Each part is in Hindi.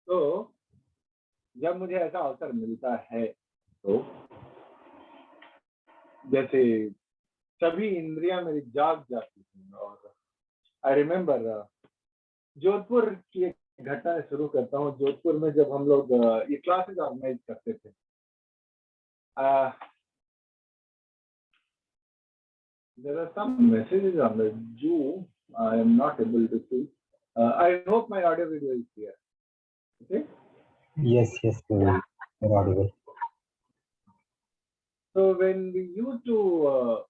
तो जब मुझे ऐसा अवसर मिलता है तो जैसे सभी इंद्रियां मेरी जाग जाती हैं। और आई रिमेम्बर जोधपुर की एक घटना शुरू करता हूँ। जोधपुर में जब हम लोग ये क्लासेस ऑर्गेनाइज करते थे, there are some messages on the Zoom. I am not able to see. I hope my audio video is clear. Okay. Yes, you're audible. So when we used to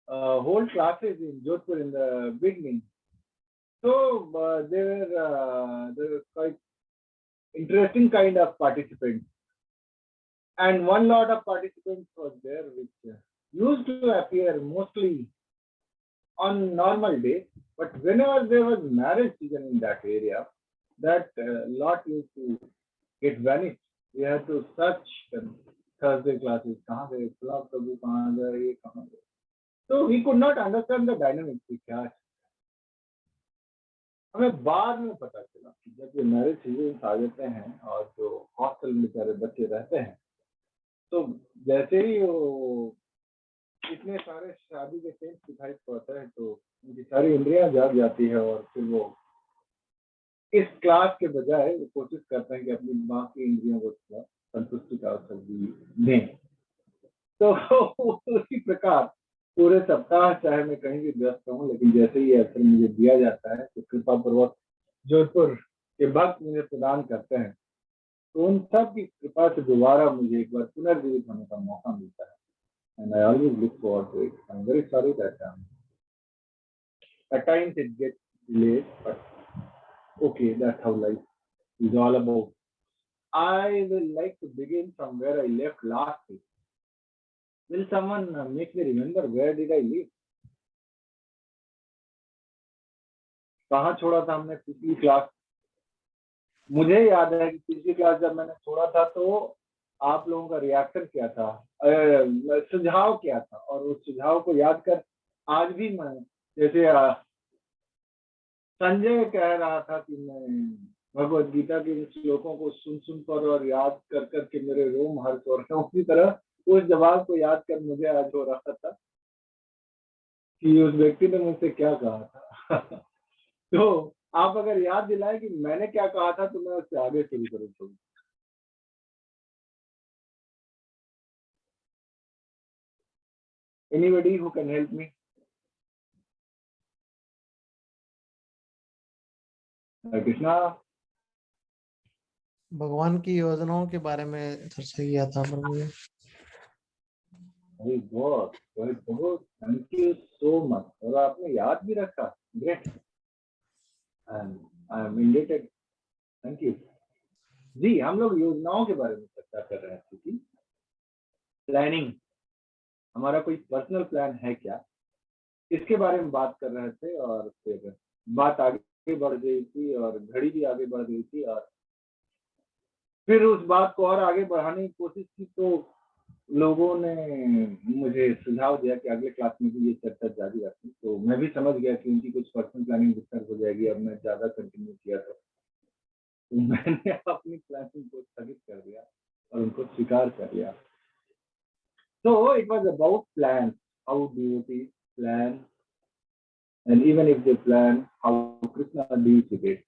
hold classes in Jodhpur in the beginning, so there were quite interesting kind of participants, and one lot of participants was there which used to appear mostly on normal days, but whenever there was marriage season in that area, that lot used to get vanished. We had to search them. Thursday classes, कहाँ गए, खुला प्रभु कहाँ गए, ये कहाँ गए. So we could not understand the dynamics की क्या है. हमें बाद में पता चला कि जब ये मैरिज सीजन आ जाते हैं और जो हॉस्टल में बेचारे बच्चे रहते हैं, तो जैसे ही वो इतने सारे शादी के सेंस दिखाई पड़ता है तो उनकी सारी इंद्रियां जाग जाती है और फिर वो इस क्लास के बजाय वो कोशिश करते हैं कि अपनी माँ की इंद्रियों को थोड़ा संतुष्टि का अवसर दें। तो उसी प्रकार पूरे सप्ताह चाहे मैं कहीं भी व्यस्त रहूं, लेकिन जैसे ही अवसर मुझे दिया जाता है तो कृपा पूर्वक जोधपुर के भक्त मुझे प्रदान करते हैं, तो उन सब की कृपा से दोबारा मुझे एक बार पुनर्जीवित होने का मौका मिलता है। And I always look forward to it. I'm very sorry that at times it gets delayed, but okay, that's how life is all about. I will like to begin from where I left last week. Will someone make me remember where did I leave? कहाँ छोड़ा था हमने पिछली क्लास? मुझे याद है कि पिछली क्लास जब मैंने छोड़ा था तो आप लोगों का रिएक्शन क्या था, सुझाव क्या था, और उस सुझाव को याद कर आज भी मैं जैसे संजय कह रहा था कि मैं भगवत गीता के श्लोकों को सुन कर और याद कर कर के मेरे रोम हर्ष हो रहे हैं, उसी तरह उस जवाब को याद कर मुझे आज हो रहा था कि उस व्यक्ति ने मुझसे क्या कहा था। तो आप अगर याद दिलाए कि मैंने क्या कहा था तो मैं उससे आगे शुरू करूँ। Anybody who can help me? हरे कृष्णा। भगवान की योजनाओं के बारे में चर्चा किया था प्रभु जी। Very good, very good. Thank you so much. और आपने याद भी रखा, great. And I am indebted. Thank you. जी, हम लोग योजनाओं के बारे में चर्चा कर रहे थे कि प्लानिंग, हमारा कोई पर्सनल प्लान है क्या, इसके बारे में बात कर रहे थे। और फिर बात आगे बढ़ गई थी और घड़ी भी आगे बढ़ गई थी, और फिर उस बात को और आगे बढ़ाने की कोशिश की तो लोगों ने मुझे सुझाव दिया कि अगले क्लास में भी ये चर्चा जारी रखें। तो मैं भी समझ गया कि उनकी कुछ पर्सनल प्लानिंग डिस्टर्ब हो जाएगी और मैं ज्यादा कंटिन्यू किया तो मैंने अपनी प्लानिंग को स्थगित कर दिया और उनको स्वीकार कर लिया। So it was about plans, how devotees plan, and even if they plan, how Krishna deals with it,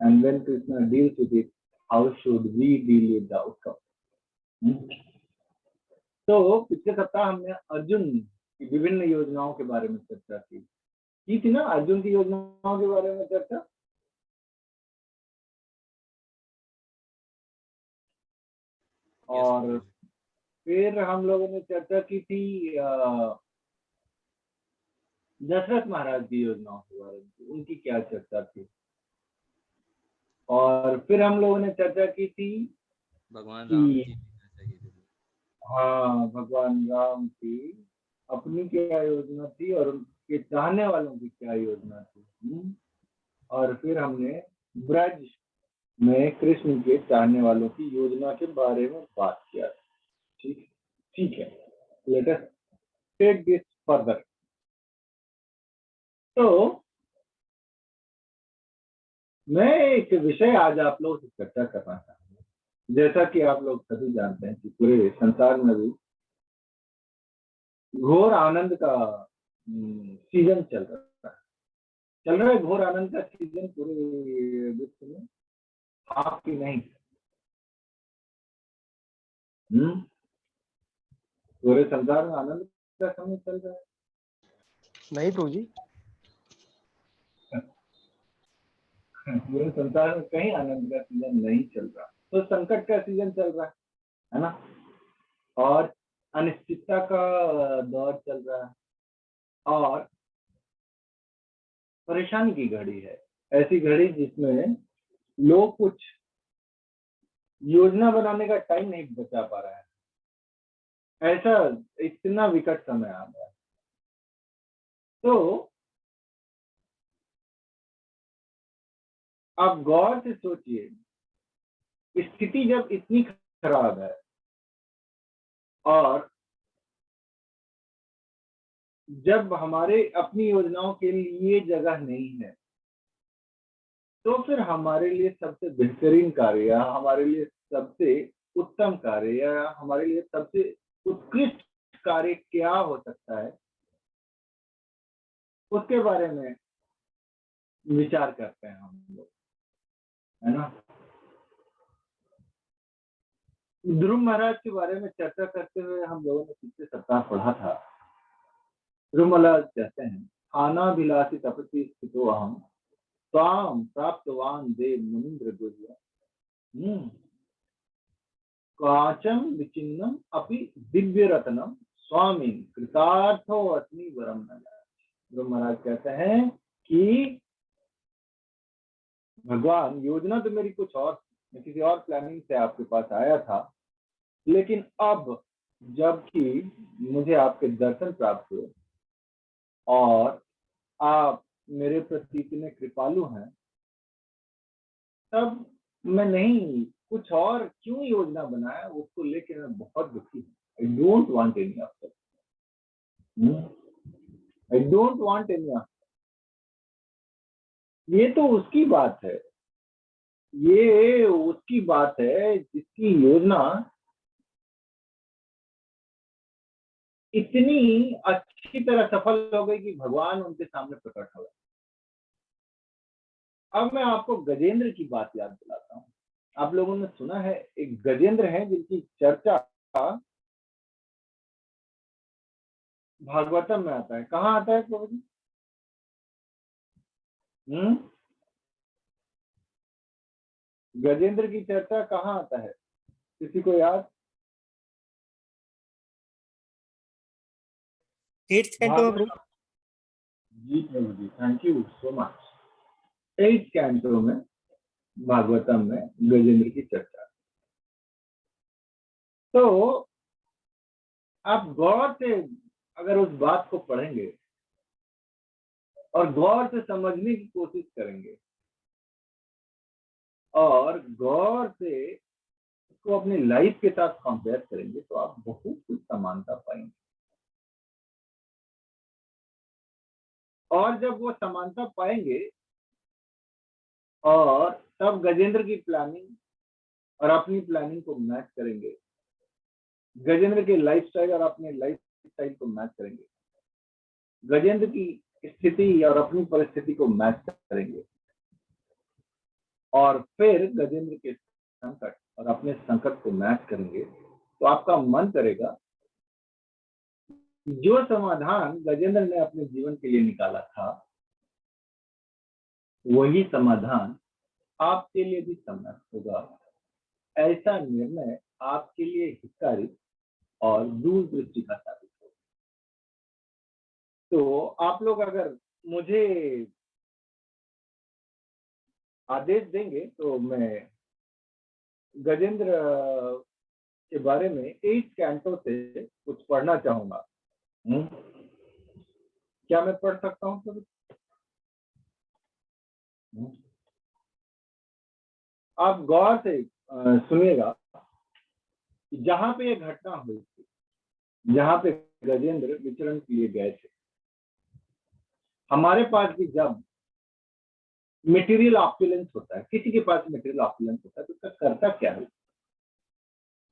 and when Krishna deals with it, how should we deal with the outcome? तो पिछले सप्ताह हमने अर्जुन की विभिन्न योजनाओं के बारे में चर्चा की थी ना, अर्जुन की योजनाओं के बारे में चर्चा। और फिर हम लोगों ने चर्चा की थी दशरथ महाराज की योजनाओं के बारे में, उनकी क्या चर्चा थी। और फिर हम लोगों ने चर्चा की थी भगवान राम की, हाँ, भगवान राम की अपनी क्या योजना थी और उनके चाहने वालों की क्या योजना थी। और फिर हमने ब्रज में कृष्ण के चाहने वालों की योजना के बारे में बात किया। ठीक है, let us take this further. तो मैं एक विषय आज आप लोगों से चर्चा करना चाहता हूँ। जैसा कि आप लोग सभी जानते हैं कि पूरे संसार में भी घोर आनंद का सीजन चल रहा है घोर आनंद का सीजन पूरे विश्व में, आपकी नहीं। पूरे संसार में आनंद का समय चल रहा है। नहीं प्रभु जी, पूरे संसार में कहीं आनंद का सीजन नहीं चल रहा, तो संकट का सीजन चल रहा है ना, और अनिश्चितता का दौर चल रहा है, और परेशानी की घड़ी है। ऐसी घड़ी जिसमें लोग कुछ योजना बनाने का टाइम नहीं बचा पा रहा है। ऐसा इतना विकट समय आ गया। तो आप गौर से सोचिए, स्थिति जब इतनी खराब है और जब हमारे अपनी योजनाओं के लिए जगह नहीं है, तो फिर हमारे लिए सबसे बेहतरीन कार्य या हमारे लिए सबसे उत्तम कार्य या हमारे लिए सबसे उत्कृष्ट कार्य क्या हो सकता है, उसके बारे में विचार करते हैं हम लोग, है ना। ध्रुव महाराज के बारे में चर्चा करते हुए हम लोगों ने पिछले सप्ताह पढ़ा था। ध्रुव महाराज कहते हैं, खानाभिलाषी तपस्वी स्थितो अहम स्वाम प्राप्तवान देव मुनीन्द्र गुह्य काचम विचिन्नम अपि दिव्य रत्नम स्वामी कृतार्थो अस्मि वरम न जानामि। ध्रुव महाराज कहते हैं कि भगवान, योजना तो मेरी कुछ और, मैं किसी और प्लानिंग से आपके पास आया था, लेकिन अब जबकि मुझे आपके दर्शन प्राप्त हुए और आप मेरे प्रति इतने कृपालु हैं, तब मैं नहीं कुछ और क्यों योजना बनाया, उसको लेकर मैं बहुत दुखी हूँ। I don't want any of that, I don't want any of. ये तो उसकी बात है, ये उसकी बात है जिसकी योजना इतनी अच्छी तरह सफल हो गई कि भगवान उनके सामने प्रकट हो गए। अब मैं आपको गजेंद्र की बात याद दिलाता हूँ। आप लोगों ने सुना है एक गजेंद्र है जिनकी चर्चा भागवतम में आता है। कहाँ आता है प्रभु जी? गजेंद्र की चर्चा कहाँ आता है, किसी को याद? 8th कैंटो में। जी प्रभु जी, thank you so much. 8th canto में भागवतम में गजेंद्र की चर्चा। तो आप गौर से अगर उस बात को पढ़ेंगे और गौर से समझने की कोशिश करेंगे और गौर से इसको अपनी लाइफ के साथ कंपेयर करेंगे, तो आप बहुत कुछ समानता पाएंगे। और जब वो समानता पाएंगे और तब गजेंद्र की प्लानिंग और अपनी प्लानिंग को मैच करेंगे, गजेंद्र के लाइफस्टाइल और अपने लाइफस्टाइल को मैच करेंगे, गजेंद्र की स्थिति और अपनी परिस्थिति को मैच करेंगे, और फिर गजेंद्र के संकट और अपने संकट को मैच करेंगे, तो आपका मन करेगा जो समाधान गजेंद्र ने अपने जीवन के लिए निकाला था, वही समाधान आपके लिए भी संभव होगा। ऐसा निर्णय आपके लिए हितकारी और दूरदृष्टि का साबित होगा। तो आप लोग अगर मुझे आदेश देंगे तो मैं गजेंद्र के बारे में 8th कैंटो से कुछ पढ़ना चाहूंगा। क्या मैं पढ़ सकता हूँ सर? आप गौर से सुनिएगा, जहां पे ये घटना हुई थी, जहां पे गजेंद्र विचरण के लिए गए थे, हमारे पास भी जब मटेरियल ऑपुलेंस होता है, किसी के पास मटेरियल ऑपुलेंस होता है तो उसका करता क्या है,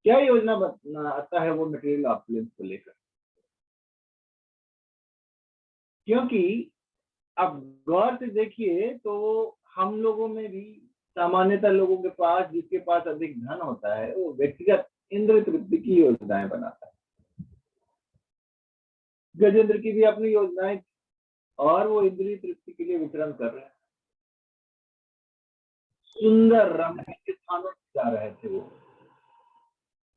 क्या योजना आता है वो मटेरियल ऑपुलेंस को लेकर। क्योंकि अब गौर से देखिए तो हम लोगों में भी, सामान्यतः लोगों के पास, जिसके पास अधिक धन होता है वो व्यक्तिगत इंद्रिय तृप्ति की योजनाएं बनाता है। गजेंद्र की भी अपनी योजनाएं और वो इंद्रिय तृप्ति के लिए वितरण कर रहे हैं। सुंदर रमणीय स्थानों पर जा रहे थे वो,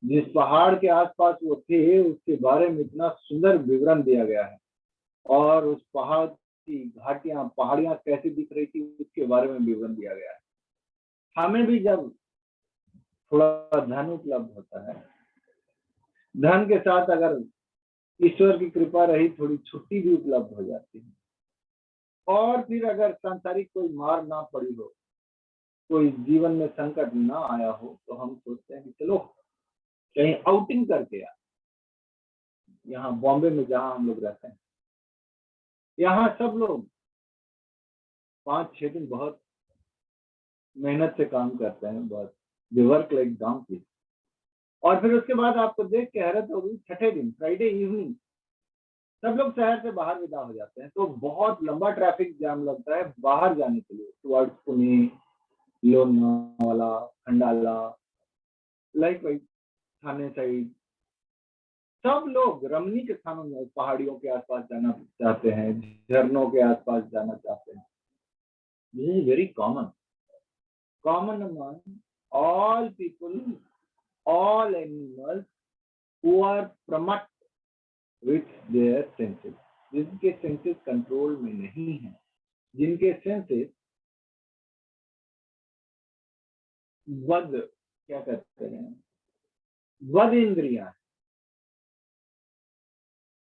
जिस पहाड़ के आसपास वो थे उसके बारे में इतना सुंदर विवरण दिया गया है, और उस पहाड़ की घाटियां, पहाड़ियां कैसे दिख रही थी उसके बारे में विवरण दिया गया है। हमें भी जब थोड़ा धन उपलब्ध होता है, धन के साथ अगर ईश्वर की कृपा रही थोड़ी छुट्टी भी उपलब्ध हो जाती है, और फिर अगर सांसारिक कोई मार ना पड़ी हो, कोई जीवन में संकट ना आया हो, तो हम सोचते हैं कि चलो कहीं आउटिंग करके आ। यहाँ बॉम्बे में जहाँ हम लोग रहते हैं, यहाँ सब लोग 5-6 दिन बहुत मेहनत से काम करते हैं, बहुत वर्क लाइक डॉन्की, और फिर उसके बाद आपको देख के हैरत होगी, छठे दिन फ्राइडे इवनिंग सब लोग शहर से बाहर विदा हो जाते हैं, तो बहुत लंबा ट्रैफिक जाम लगता है बाहर जाने के लिए, towards Pune, Lonavala, Khandala, likewise Thane side. सब लोग रमणीक स्थानों में, पहाड़ियों के आसपास जाना चाहते हैं, झरनों के आसपास जाना चाहते हैं। This is very common among all people, all animals who are प्रमत्त with their senses, जिनके सेंसेस कंट्रोल में नहीं है, जिनके सेंसेस वध, क्या कहते हैं, वध इंद्रियां,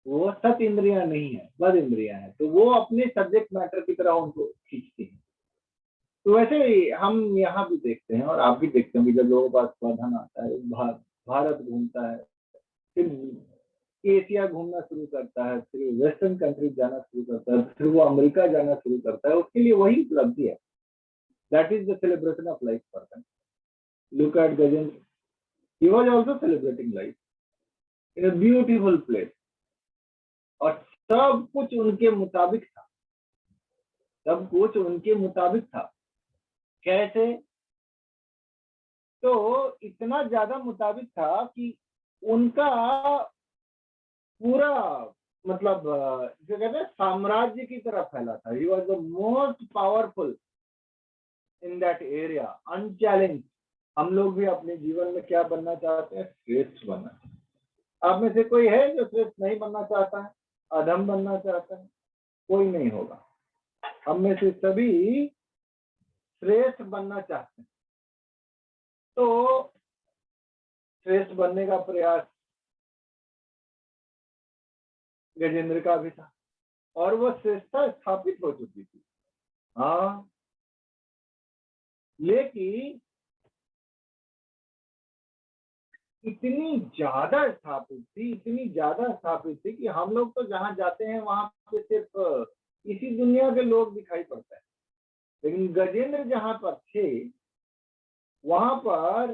वो सत इंद्रियां नहीं है, वध इंद्रियां है, तो वो अपने सब्जेक्ट मैटर की तरह उनको खींचती हैं। तो वैसे ही हम यहाँ भी देखते हैं, और आप भी देखते हैं कि जब लोगों के पास धन आता है, भारत घूमता है, फिर एशिया घूमना शुरू करता है, फिर वेस्टर्न कंट्री जाना शुरू करता है, फिर वो अमेरिका जाना शुरू करता है, उसके लिए वही उपलब्धि है। That is the celebration of life person. Look at Gajendra, he was also celebrating life in a beautiful place, और सब कुछ उनके मुताबिक था, सब कुछ उनके मुताबिक था। कैसे? तो इतना ज्यादा मुताबिक था कि उनका पूरा, मतलब जो कहते हैं साम्राज्य की तरह फैला था। He was the most powerful in that area, unchallenged. हम लोग भी अपने जीवन में क्या बनना चाहते हैं? श्रेष्ठ बनना। आप में से कोई है जो श्रेष्ठ नहीं बनना चाहता है, अधम बनना चाहता है? कोई नहीं होगा। हम में से सभी श्रेष्ठ बनना चाहते हैं। तो श्रेष्ठ बनने का प्रयास गजेंद्र का भी था, और वो श्रेष्ठता स्थापित हो चुकी थी। हाँ, लेकिन इतनी ज्यादा स्थापित थी, इतनी ज्यादा स्थापित थी कि हम लोग तो जहां जाते हैं वहां पे सिर्फ इसी दुनिया के लोग दिखाई पड़ते हैं, लेकिन गजेंद्र जहां पर थे वहां पर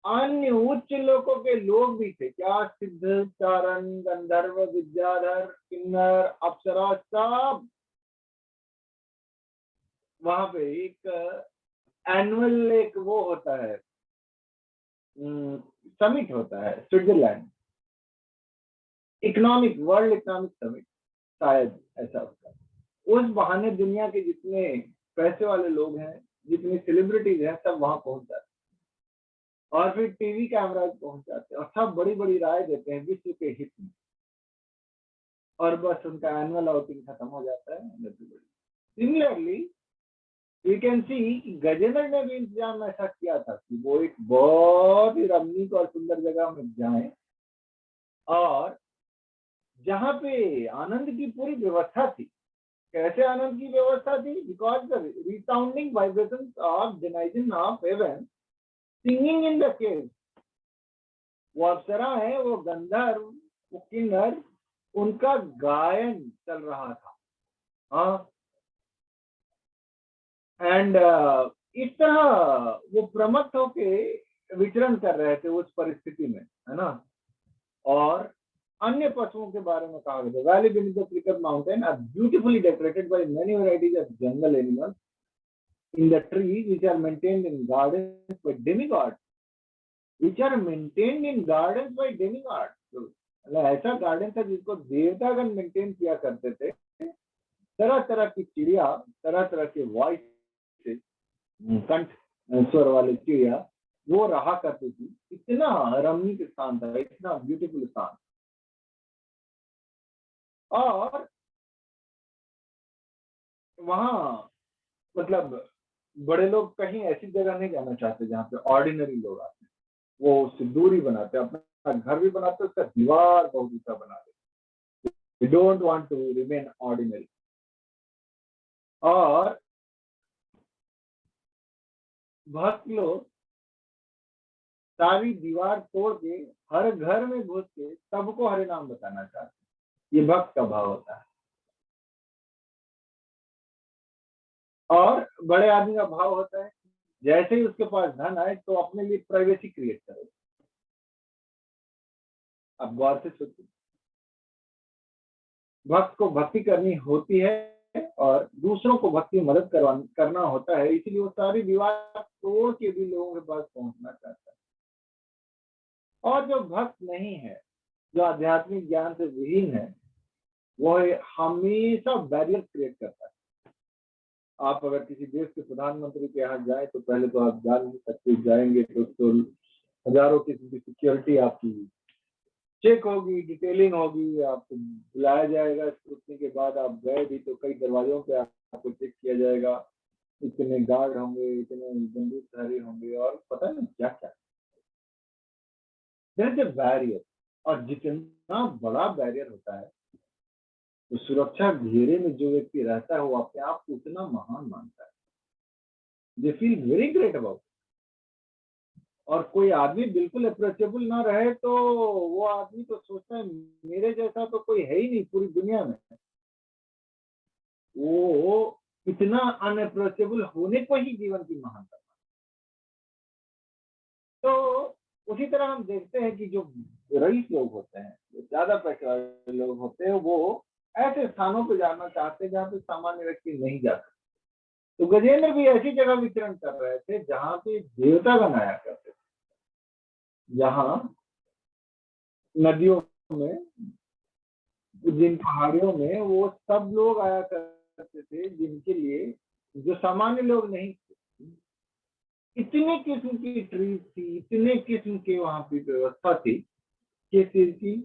अन्य उच्च लोकों के लोग भी थे। क्या? सिद्ध, चारण, गंधर्व, विद्याधर, किन्नर, अप्सरा, सब वहां पे एक एनुअल एक वो होता है, समिट होता है, Switzerland economic, world economic summit, शायद ऐसा होता है। उस बहाने दुनिया के जितने पैसे वाले लोग हैं, जितनी सेलिब्रिटीज हैं, सब वहां पहुंच जाते हैं, और फिर टीवी कैमराज पहुंच जाते हैं, और सब बड़ी बड़ी राय देते हैं विश्व के हित में, और बस उनका एनुअल आउटिंग खत्म हो जाता है। Similarly you can see Gajendra ने भी इंतजाम ऐसा किया था कि वो एक बहुत ही रमणीक और सुंदर जगह में जाएं, और जहां पे आनंद की पूरी व्यवस्था थी। कैसे आनंद की व्यवस्था थी? Because the resounding vibrations of denizen of heaven singing in the cave. वो अप्सरा है, वो गंधर्व, वो किन्नर, उनका गायन चल रहा था। हाँ, एंड इस तरह वो प्रमत्त होके विचरण कर रहे थे उस परिस्थिति में, है ना। और अन्य पशुओं के बारे में कहा गया, valley beneath the Trikut mountain are beautifully decorated by many varieties of jungle animals in the trees which are maintained in gardens by demigods, which are maintained in gardens by demigods. तो मतलब ऐसा गार्डन था जिसको देवतागण मेंटेन किया करते थे। तरह तरह की चिड़िया, तरह तरह के वॉइस से, कंठ स्वर वाली चिड़िया वो रहा करती थी। इतना रमणीक स्थान था, इतना ब्यूटीफुल स्थान। और वहाँ मतलब बड़े लोग कहीं ऐसी जगह नहीं जाना चाहते जहाँ पे ऑर्डिनरी लोग आते हैं, वो उससे दूरी बनाते, अपना घर भी बनाते, उसका दीवार बहुत ऊंचा बना देते। We don't want to remain ordinary. और भक्त लोग सारी दीवार तोड़ के हर घर में घुस के सबको हरे नाम बताना चाहते हैं। ये भक्त का भाव होता है। और बड़े आदमी का भाव होता है जैसे ही उसके पास धन आए तो अपने लिए प्राइवेसी क्रिएट करे। अब गौर से सोचिए, भक्त को भक्ति करनी होती है और दूसरों को भक्ति मदद करना होता है, इसलिए वो सारी दीवार तोड़ के भी लोगों के पास पहुंचना चाहता है। और जो भक्त नहीं है, जो आध्यात्मिक ज्ञान से विहीन है, वो हमेशा बैरियर क्रिएट करता है। आप अगर किसी देश के प्रधानमंत्री के यहाँ जाए तो पहले तो आप जा नहीं सकते, जाएंगे तो हजारों किस्म की सिक्योरिटी आपकी चेक होगी, डिटेलिंग होगी, आपको बुलाया जाएगा, स्क्रूटनी के बाद आप गए भी तो कई दरवाजों पे आपको चेक किया जाएगा, इतने गार्ड होंगे, इतने बंदूकधारी होंगे और पता नहीं क्या क्या। देयर इज अ बैरियर, और जितना बड़ा बैरियर होता है तो सुरक्षा घेरे में जो व्यक्ति रहता है वो अपने आप को उतना महान मानता है। They feel very great about. और कोई आदमी बिल्कुल अप्रोचेबल ना रहे तो वो आदमी तो सोचता है मेरे जैसा तो कोई है ही नहीं पूरी दुनिया में। वो इतना अनअप्रोचेबल होने को ही जीवन की महानता। तो उसी तरह हम देखते हैं कि जो रईस लोग होते हैं, जो ज्यादा पैसे वाले लोग होते हैं, वो ऐसे स्थानों पर जाना चाहते हैं जहाँ पे सामान्य व्यक्ति नहीं जा सकते। तो गजेंद्र भी ऐसी जगह विचरण कर रहे थे जहाँ पे देवतागण आया करते थे, जहाँ नदियों में, जिन पहाड़ियों में वो सब लोग आया करते थे जिनके लिए जो सामान्य लोग नहीं थे। इतने किस्म की ट्रीज थी, इतने किस्म के वहां पे व्यवस्था थी कि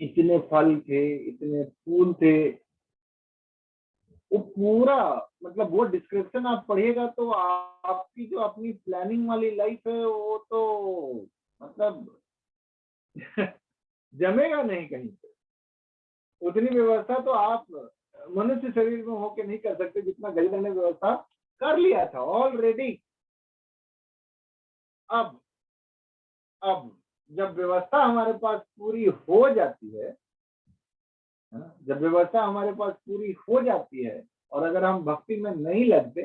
इतने फल थे, इतने फूल थे, वो पूरा मतलब वो डिस्क्रिप्शन आप पढ़िएगा तो आपकी जो अपनी प्लानिंग वाली लाइफ है वो तो मतलब जमेगा नहीं कहीं पे। उतनी व्यवस्था तो आप मनुष्य शरीर में होके नहीं कर सकते जितना गजेंद्र ने व्यवस्था कर लिया था ऑलरेडी। अब जब व्यवस्था हमारे पास पूरी हो जाती है, जब व्यवस्था हमारे पास पूरी हो जाती है और अगर हम भक्ति में नहीं लगते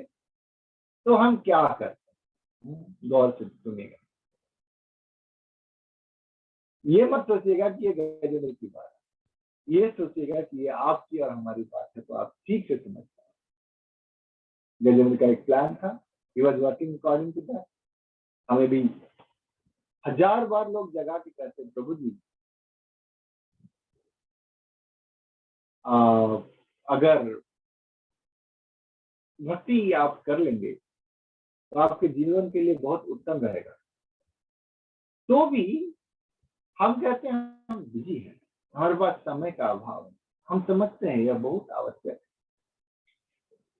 तो हम क्या करते हैं? गौर से सुनिएगा। ये मत सोचिएगा कि ये गजेंद्र की बात है, ये सोचिएगा कि ये आपकी और हमारी बात है, तो आप ठीक से समझ पाए। गजेंद्र का एक प्लान था, he was working according to that. हमें भी 1000 बार लोग जगा के कहते हैं प्रभु जी अगर भक्ति आप कर लेंगे तो आपके जीवन के लिए बहुत उत्तम रहेगा। तो भी हम कहते हैं हम बिजी हैं, हमारे पास समय का अभाव है। हम समझते हैं यह बहुत आवश्यक है।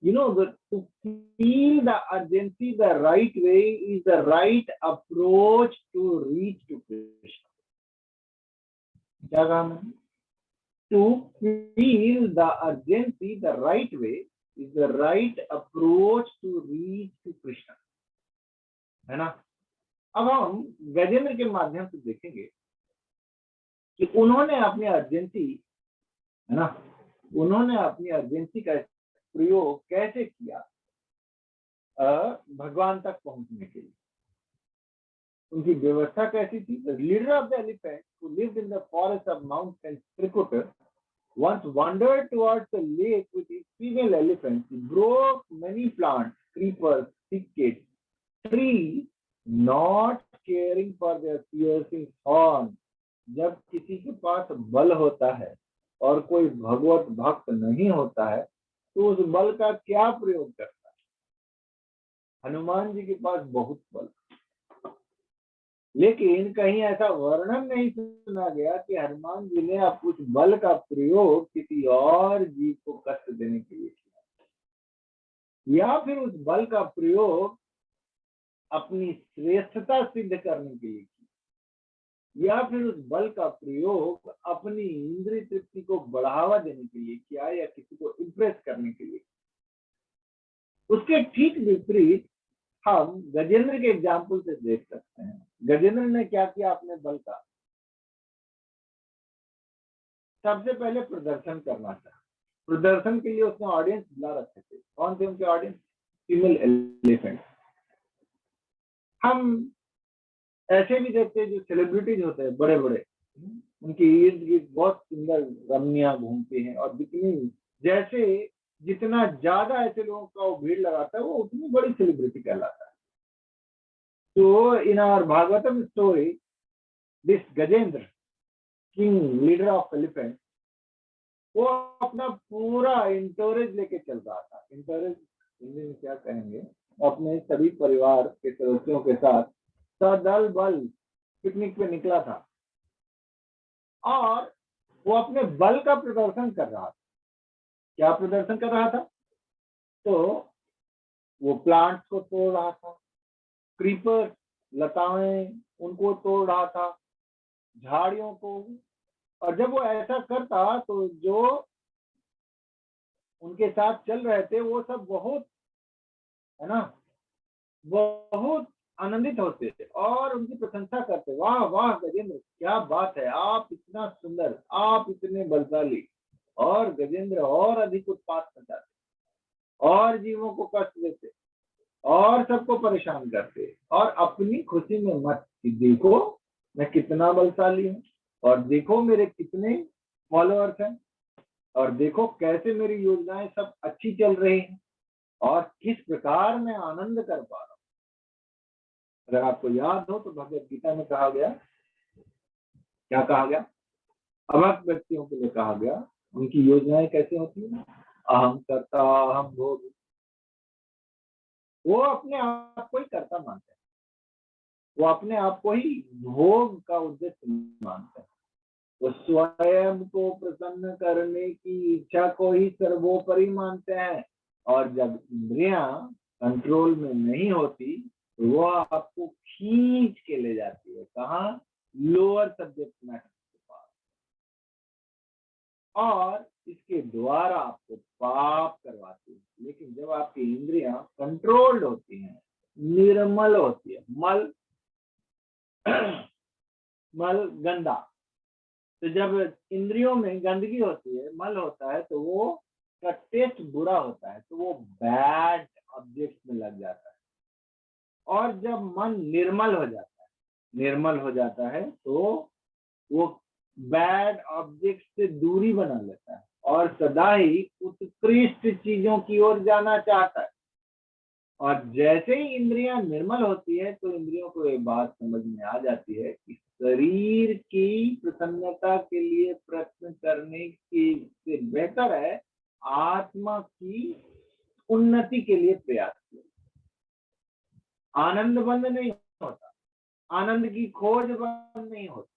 You know, to feel the urgency the right way is the right approach to reach to Krishna. क्या कहा मैंने? To feel the urgency the right way is the right approach to reach to Krishna. है ना? अब हम गजेंद्र के माध्यम से देखेंगे कि उन्होंने अपनी अर्जेंसी, है ना, उन्होंने अपनी अर्जेंसी का प्रयोग कैसे किया भगवान तक पहुंचने के लिए। उनकी व्यवस्था कैसी थी? The leader of the elephant, who lived in the forest of Mount Tricutor, once wandered towards the lake with his female elephants. He broke many plants, creepers, thickets, trees, not caring for their piercing horns. जब किसी के पास बल होता है और कोई भगवत भक्त नहीं होता है तो उस बल का क्या प्रयोग करता है? हनुमान जी के पास बहुत बल, लेकिन कहीं ऐसा वर्णन नहीं सुना गया कि हनुमान जी ने अब उस बल का प्रयोग किसी और जीव को कष्ट देने के लिए किया, या फिर उस बल का प्रयोग अपनी श्रेष्ठता सिद्ध करने के लिए किया, या फिर उस बल का प्रयोग अपनी इंद्रिय तृप्ति को बढ़ावा देने के लिए किया, या किसी को इम्प्रेस करने के लिए। उसके ठीक विपरीत हम गजेंद्र के एग्जाम्पल से देख सकते हैं। गजेंद्र ने क्या किया अपने बल का? सबसे पहले प्रदर्शन करना था। प्रदर्शन के लिए उसने ऑडियंस बुला रखे थे। कौन थे उनके ऑडियंस? Female elephant. हम ऐसे भी देखते हैं जो सेलिब्रिटीज होते हैं बड़े बड़े, उनकी इर्द गिर्द बहुत सुंदर रमणियां घूमती हैं और जितनी जैसे जितना ज्यादा ऐसे लोगों का वो भीड़ लगाता है वो उतनी बड़ी सेलिब्रिटी कहलाता है। तो in our Bhagavatam story this Gajendra, king leader of elephant, वो अपना पूरा इंटोरेज लेके चल रहा था। इंटोरेज हिंदी में क्या कहेंगे? अपने सभी परिवार के सदस्यों के साथ सदल बल पिकनिक पे निकला था और वो अपने बल का प्रदर्शन कर रहा था। क्या प्रदर्शन कर रहा था? तो वो प्लांट्स को तोड़ रहा था, क्रीपर लताएं उनको तोड़ रहा था, झाड़ियों को। और जब वो ऐसा करता तो जो उनके साथ चल रहे थे वो सब बहुत, है ना, बहुत आनंदित होते थे और उनकी प्रशंसा करते। वाह वाह गजेंद्र, क्या बात है, आप इतना सुंदर, आप इतने बलशाली। और गजेंद्र और अधिक उत्पात मचाते और जीवों को कष्ट देते और सबको परेशान करते और अपनी खुशी में मत कि देखो मैं कितना बलशाली हूँ और देखो मेरे कितने फॉलोअर्स हैं और देखो कैसे मेरी योजनाएं सब अच्छी चल रही हैं और किस प्रकार मैं आनंद कर पा रहा हूँ। अगर आपको याद हो तो भगवत गीता में कहा गया, क्या कहा गया? अभक्त व्यक्तियों के लिए कहा गया उनकी योजनाएं कैसे होती है? अहम कर्ता अहम भोग। वो अपने आप को ही कर्ता मानते हैं, वो अपने आप को ही भोग का उद्देश्य मानते हैं। वो स्वयं को प्रसन्न करने की इच्छा को ही सर्वोपरि मानते हैं और जब इंद्रियां कंट्रोल में नहीं होती तो वो आपको खींच के ले जाती है। कहाँ? लोअर सब्जेक्ट मैटर के पास, और इसके द्वारा आपको पाप करवाती है। लेकिन जब आपकी इंद्रियां कंट्रोल्ड होती हैं, निर्मल होती है, मल गंदा, तो जब इंद्रियों में गंदगी होती है, मल होता है, तो वो का टेस्ट बुरा होता है, तो वो बैड ऑब्जेक्ट में लग जाता है। और जब मन निर्मल हो जाता है तो वो बैड ऑब्जेक्ट से दूरी बना लेता है और सदा ही उत्कृष्ट चीजों की ओर जाना चाहता है। और जैसे ही इंद्रियां निर्मल होती है तो इंद्रियों को एक बात समझ में आ जाती है कि शरीर की प्रसन्नता के लिए प्रयत्न करने की से बेहतर है आत्मा की उन्नति के लिए प्रयास किया। आनंद बंद नहीं होता, आनंद की खोज बंद नहीं होती,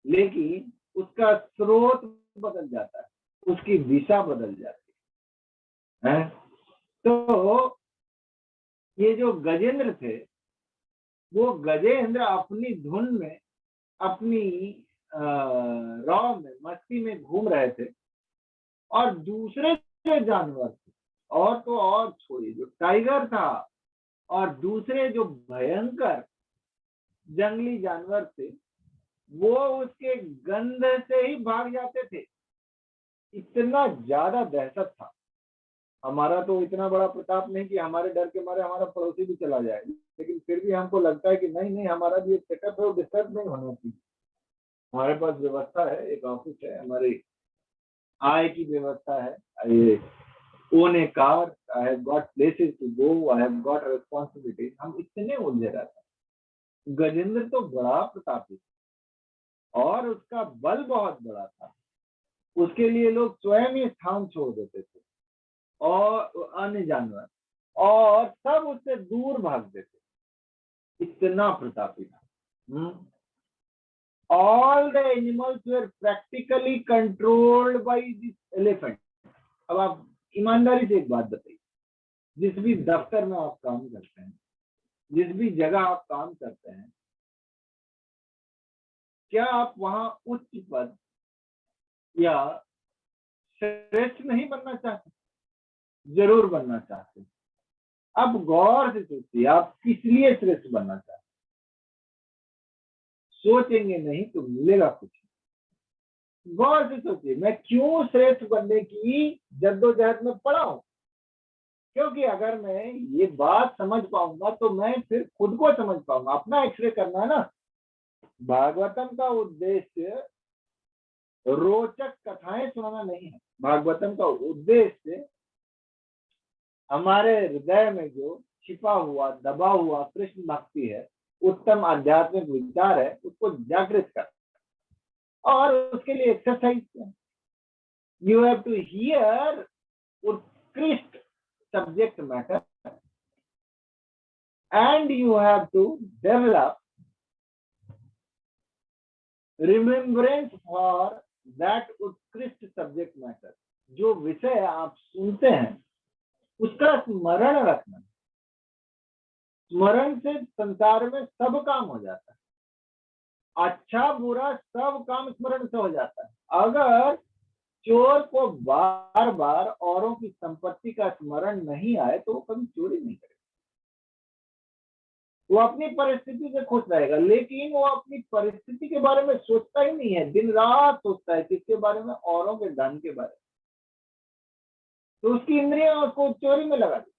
लेकिन उसका स्रोत बदल जाता है, उसकी दिशा बदल जाती है। तो ये जो गजेंद्र थे, वो गजेंद्र अपनी धुन में, अपनी रॉ में, मस्ती में घूम रहे थे और दूसरे जो जानवर थे, और तो और छोड़िए, जो टाइगर था और दूसरे जो भयंकर जंगली जानवर थे, वो उसके गंध से ही भाग जाते थे। इतना ज्यादा दहशत था। हमारा तो इतना बड़ा प्रताप नहीं कि हमारे डर के मारे हमारा पड़ोसी भी चला जाए, लेकिन फिर भी हमको लगता है कि नहीं नहीं, हमारा भी एक सेटअप है, वो डिस्टर्ब नहीं होना चाहिए। हमारे पास व्यवस्था है, एक ऑफिस है, हमारी आय की व्यवस्था है, ये own a car, I have got places to go, I have got responsibilities. हम इतने उलझे रहते हैं। गजेंद्र तो बड़ा प्रतापी और उसका बल बहुत बड़ा था, उसके लिए लोग स्वयं ही स्थान छोड़ देते थे और अन्य जानवर, और सब उससे दूर भागते थे, इतना प्रतापी था। All the animals were practically controlled by this elephant. अब आप ईमानदारी से एक बात बताइए, जिस भी दफ्तर में आप काम करते हैं, जिस भी जगह आप काम करते हैं, क्या आप वहां उच्च पद या श्रेष्ठ नहीं बनना चाहते? जरूर बनना चाहते हैं। अब गौर से सोचिए, आप किस लिए श्रेष्ठ बनना चाहते हैं? सोचेंगे नहीं तो मिलेगा कुछ। गौर से सोचिए, मैं क्यों श्रेष्ठ बनने की जद्दोजहद में पड़ा हूं? क्योंकि अगर मैं ये बात समझ पाऊंगा तो मैं फिर खुद को समझ पाऊंगा। अपना एक्सरे करना है ना। भागवतम का उद्देश्य रोचक कथाएं सुनाना नहीं है। भागवतम का उद्देश्य हमारे हृदय में जो छिपा हुआ, दबा हुआ कृष्ण भक्ति है, उत्तम आध्यात्मिक विचार है, उसको जागृत कर, और उसके लिए एक्सरसाइज है। यू हैव टू हियर उत्कृष्ट subject matter and you have to develop remembrance for that उत्कृष्ट सब्जेक्ट मैटर। जो विषय आप सुनते हैं उसका स्मरण रखना। स्मरण से संसार में सब काम हो जाता है, अच्छा बुरा सब काम स्मरण से हो जाता है। अगर चोर को बार बार औरों की संपत्ति का स्मरण नहीं आए तो वो कभी चोरी नहीं करेगा। वो अपनी परिस्थिति से खुश रहेगा, लेकिन वो अपनी परिस्थिति के बारे में सोचता ही नहीं है। दिन रात सोचता है किसके बारे में? औरों के धन के बारे में। तो उसकी इंद्रियां उसको चोरी में लगा दी।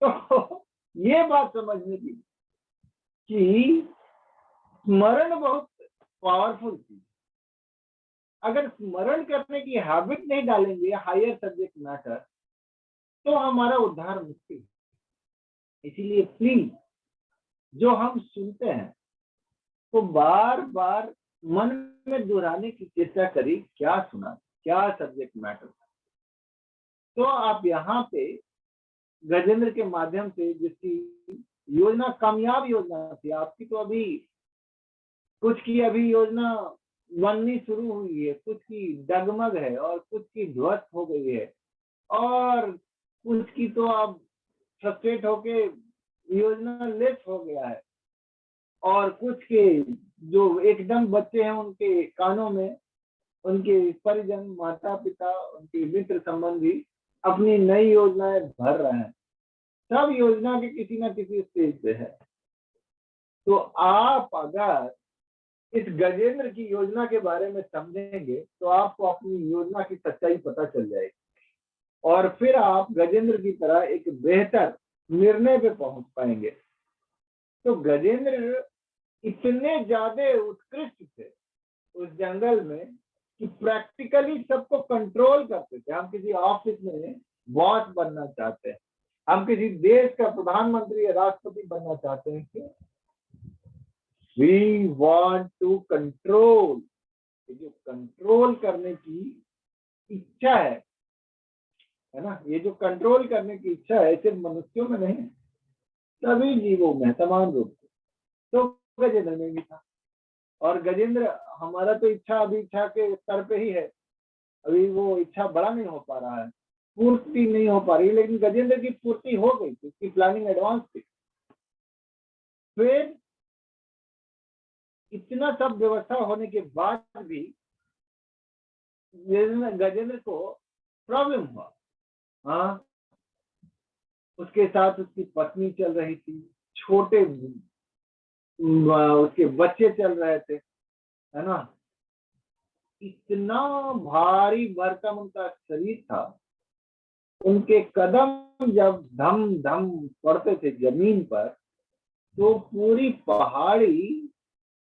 तो ये बात समझने की कि स्मरण बहुत पावरफुल चीज। अगर स्मरण करने की हैबिट नहीं डालेंगे हायर सब्जेक्ट मैटर, तो हमारा उद्धार मुश्किल है। इसीलिए प्लीज, जो हम सुनते हैं तो बार बार मन में दोहराने की चेष्टा करिए, क्या सुना, क्या सब्जेक्ट मैटर। तो आप यहाँ पे गजेंद्र के माध्यम से, जिसकी योजना कामयाब योजना थी आपकी, तो अभी कुछ की अभी योजना बननी शुरू हुई है, कुछ की डगमग है और कुछ की ध्वस्त हो गई है, और कुछ की तो अब फ्रस्ट्रेट होके योजना लेस हो गया है, और कुछ के जो एकदम बच्चे हैं उनके कानों में उनके परिजन, माता पिता, उनके मित्र संबंधी अपनी नई योजनाएं भर रहे हैं। सब योजना के किसी ना किसी स्टेज पे है। तो आप अगर इस गजेंद्र की योजना के बारे में समझेंगे तो आपको अपनी योजना की सच्चाई पता चल जाएगी, और फिर आप गजेंद्र की तरह एक बेहतर निर्णय पे पहुंच पाएंगे। तो गजेंद्र इतने ज्यादा उत्कृष्ट थे उस जंगल में कि प्रैक्टिकली सबको कंट्रोल करते थे। हम किसी ऑफिस में बॉस बनना चाहते हैं, हम किसी देश का प्रधानमंत्री या राष्ट्रपति बनना चाहते हैं कि वी वांट टू कंट्रोल। जो कंट्रोल करने की इच्छा है ना, ये जो कंट्रोल करने की इच्छा है सिर्फ मनुष्यों में नहीं, सभी जीवों में समान रूप से। तो गजेंद्र में भी था। और गजेंद्र, हमारा तो इच्छा अभी इच्छा के स्तर पे ही है, अभी वो इच्छा बड़ा नहीं हो पा रहा है, पूर्ति नहीं हो पा रही, लेकिन गजेंद्र की पूर्ति हो गई थी, उसकी प्लानिंग एडवांस थी। फिर इतना सब व्यवस्था होने के बाद भी गजेंद्र को प्रॉब्लम हुआ। हाँ, उसके साथ उसकी पत्नी चल रही थी, छोटे उसके बच्चे चल रहे थे, है ना। इतना भारी भरकम उनका शरीर था, उनके कदम जब धम धम पड़ते थे जमीन पर तो पूरी पहाड़ी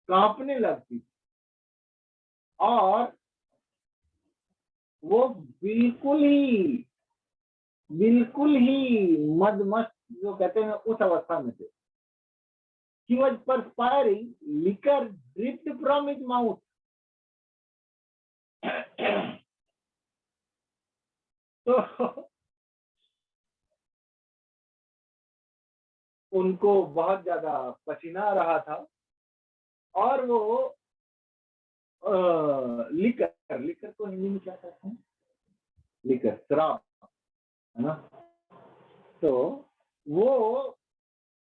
कांपने लगती थी। और वो बिल्कुल ही मदमस्त जो कहते हैं उस अवस्था में थे। He was perspiring, liquor dripped from his mouth. तो उनको बहुत ज्यादा पसीना आ रहा था और वो लिकर को हिंदी में क्या कहते हैं? लिकर, शराब, है ना। तो वो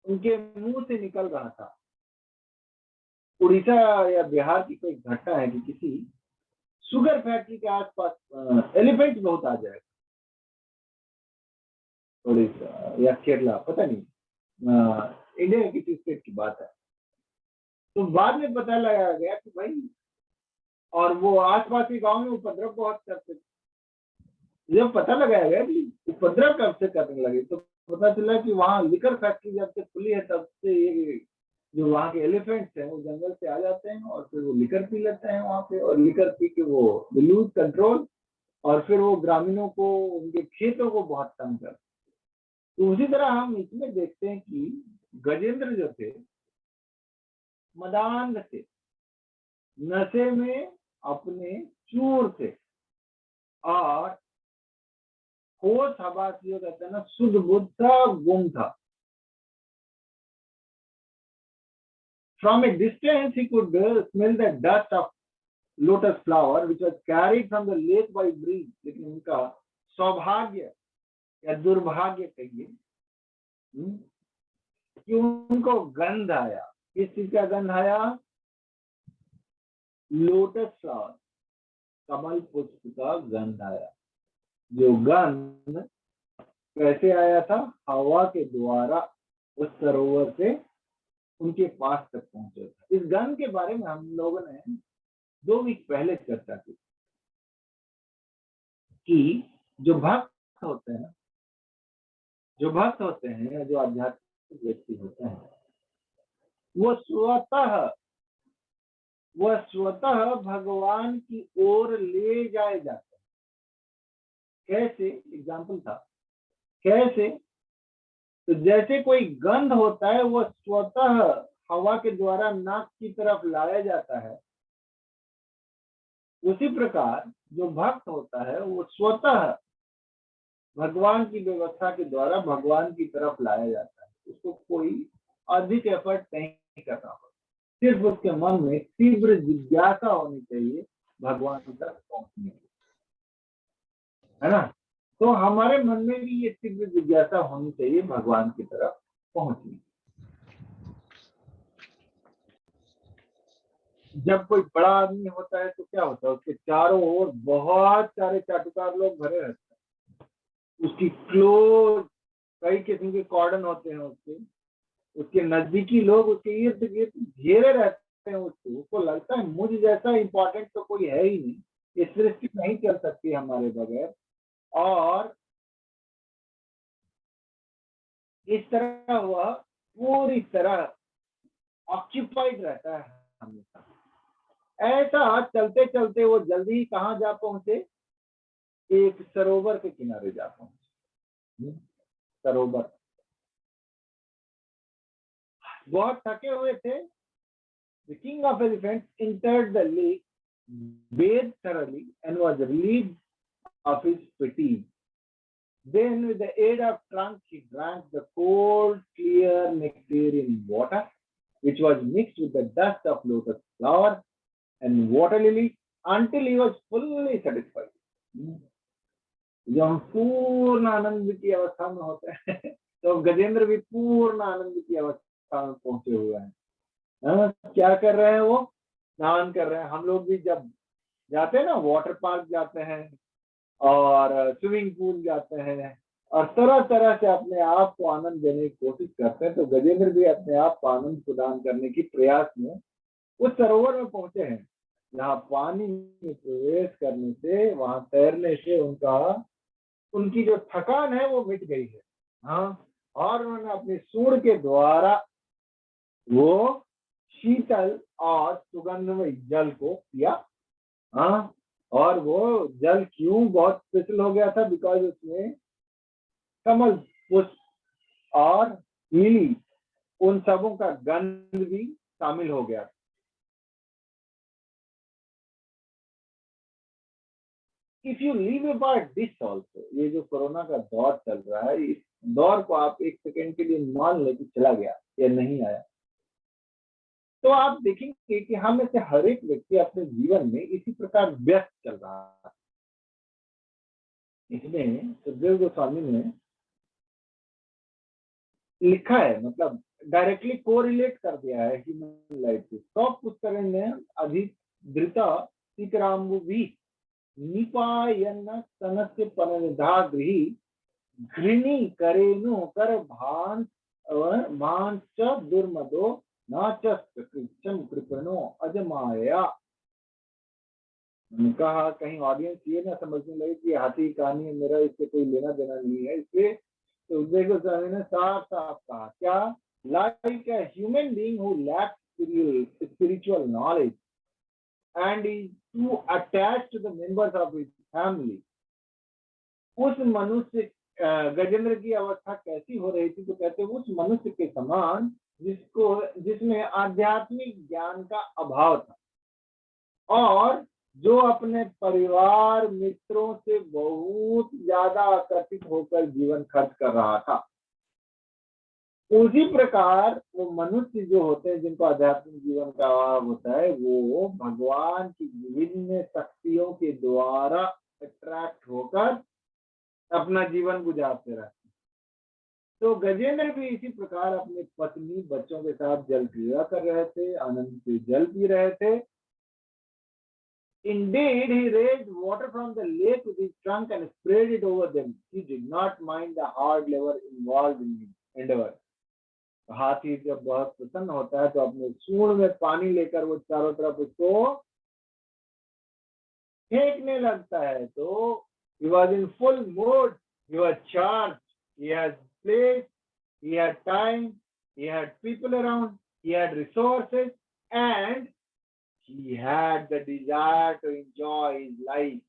उनके मुंह से निकल रहा था। उड़ीसा या बिहार की कोई घटना है कि किसी शुगर फैक्ट्री के आसपास एलिफेंट बहुत आ जाएगा, उड़ीसा या केरला, पता नहीं, इंडिया की किसी स्टेट की बात है। तो बाद में पता लगाया गया कि भाई, और वो आसपास के गांव में उपद्रव बहुत करते थे। जब पता लगाया गया कि उपद्रव कब से करने लगे तो पता चला कि वहाँ लिकर फैक्ट्री जब से खुली है तब से ये जो वहाँ के एलिफेंट्स हैं वो जंगल से आ जाते हैं और फिर वो लिकर पी लेते हैं वहाँ पे, और लिकर पी के वो लूज कंट्रोल, और फिर वो ग्रामीणों को, उनके खेतों को बहुत तंग करते। तो उसी तरह हम इसमें देखते हैं कि गजेंद्र जो थे मदांध थे, नशे में अपने चूर थे, और होश हवास जो कहते हैं ना, शुद्ध बुद्ध था, गुम था। From a distance he could smell the dust of lotus flower which was carried from the lake by breeze. लेकिन उनका सौभाग्य या दुर्भाग्य कहिए कि उनको गंध आया। किस चीज का गंध आया? लोटस फ्लावर, कमल पुष्प का गंध आया। जो गंध कैसे आया था? हवा के द्वारा उस सरोवर से उनके पास तक पहुंचा था। इस गंध के बारे में हम लोगों ने 2 वीक पहले चर्चा की कि जो भक्त होते हैं, या जो आध्यात्मिक व्यक्ति होते हैं, वो स्वतः भगवान की ओर ले जाए जाते हैं। कैसे? एग्जाम्पल था कैसे? तो जैसे कोई गंध होता है वो स्वतः हवा के द्वारा नाक की तरफ लाया जाता है, उसी प्रकार जो भक्त होता है वो स्वतः भगवान की व्यवस्था के द्वारा भगवान की तरफ लाया जाता है। उसको कोई अधिक एफर्ट नहीं करना होता, सिर्फ उसके मन में तीव्र जिज्ञासा होनी चाहिए भगवान की तरफ पहुंचने की, है ना। तो हमारे मन में भी ये तीव्र जिज्ञासा होनी चाहिए भगवान की तरफ पहुंचने की। जब कोई बड़ा आदमी होता है तो क्या होता है? उसके चारों ओर बहुत सारे चाटुकार लोग भरे रहते हैं। उसकी क्लोज कई किस्म के कॉर्डन होते हैं, उसके नजदीकी लोग उसके इर्द गिर्द घेरे रहते हैं। उसको लगता है मुझ जैसा इंपॉर्टेंट तो कोई है ही नहीं, इस सृष्टि नहीं चल सकती हमारे बगैर। और इस तरह वह पूरी तरह ऑक्यूपाइड रहता है हमेशा। ऐसा चलते चलते वो जल्दी ही कहाँ जा पहुंचे? एक सरोवर के किनारे जा पहुंचे। सरोवर, बहुत थके हुए थे। The king of elephants entered the lake, bathed thoroughly, and was relieved of his fatigue. Then, with the aid of trunk, he drank the cold, clear nectarian water, which was mixed with the dust of lotus flower and water lily, until he was fully satisfied. जब हम पूर्ण आनंद की अवस्था में होते हैं तो गजेंद्र भी पूर्ण आनंद की अवस्था में पहुंचे हुए हैं। क्या कर रहे हैं? वो स्नान कर रहे हैं। हम लोग भी जब जाते हैं ना, वाटर पार्क जाते हैं और स्विमिंग पूल जाते हैं और तरह तरह से अपने आप को आनंद देने की कोशिश करते हैं, तो गजेंद्र भी अपने आप को आनंद प्रदान करने की प्रयास में उस सरोवर में पहुंचे हैं। जहाँ पानी में प्रवेश करने से, वहां तैरने से उनकी जो थकान है वो मिट गई है। हाँ, और उन्होंने अपनी सूंड के द्वारा वो शीतल और सुगंधमय जल को पिया। हाँ, और वो जल क्यों बहुत स्पेशल हो गया था? बिकॉज उसमें कमल पुष्प और लिली, उन सबों का गंध भी शामिल हो गया। If you leave about this also, ये जो कोरोना का दौर चल रहा है, इस दौर को आप एक सेकेंड के लिए मान ले कि चला गया या नहीं आया, तो आप देखेंगे कि हम में से हर एक व्यक्ति अपने जीवन में इसी प्रकार व्यस्त चल रहा है। इसमें सुखदेव गोस्वामी ने लिखा है, मतलब डायरेक्टली कोरिलेट कर दिया है ह्यूमन लाइफ से। सब पुस्तक ने अधिधृता सीतराम्बुभि निपायन तनस्य परिधा गृही घृणी करेनु कर भांच दुर्मदो नाचस्त कृच्छम कृपणो अजमाया। मैंने कहा कहीं ऑडियंस ये ना समझने लगे कि हाथी कहानी है, मेरा इससे कोई लेना देना नहीं है। इससे तो देखो स्वामी ने साफ साफ कहा, क्या? Like a human being who lakhs spiritual knowledge and is too attached to the members of his family, उस मनुष्य, गजेंद्र की अवस्था कैसी हो रही थी? तो कहते उस मनुष्य के समान जिसमें आध्यात्मिक ज्ञान का अभाव था और जो अपने परिवार मित्रों से बहुत ज्यादा आकर्षित होकर जीवन खर्च कर रहा था। उसी प्रकार वो मनुष्य जो होते हैं जिनको आध्यात्मिक जीवन का अभाव होता है, वो भगवान की विभिन्न शक्तियों के द्वारा अट्रैक्ट होकर अपना जीवन गुजारते रहते हैं। तो गजेंद्र भी इसी प्रकार अपनी पत्नी बच्चों के साथ जल क्रीड़ा कर रहे थे, आनंद से जल पी रहे थे। Indeed, he raised water from the lake with his trunk and sprayed it over them. He did not mind the hard labor involved in his endeavor. हाथी जब बहुत प्रसन्न होता है तो अपने सूंड में पानी लेकर वो चारों तरफ उसको फेंकने लगता है। तो he was in full mood, he was charged, he had place, he had time, he had people around, he had resources, and he had the desire to enjoy his life.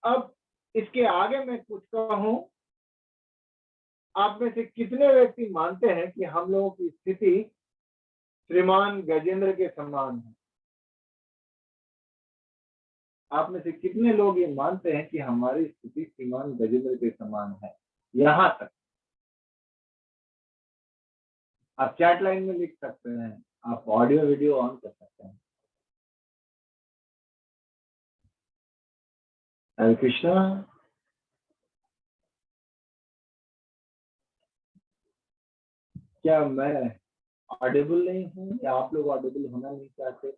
अब इसके आगे मैं कुछ कहूं, आप में से कितने व्यक्ति मानते हैं कि हम लोगों की स्थिति श्रीमान गजेंद्र के समान है? आप में से कितने लोग ये मानते हैं कि हमारी स्थिति श्रीमान गजेंद्र के समान है? यहां तक आप चैट लाइन में लिख सकते हैं, आप ऑडियो वीडियो ऑन कर सकते हैं। हरे कृष्णा। क्या मैं ऑडिबल नहीं हूँ या आप लोग ऑडिबल होना नहीं चाहते?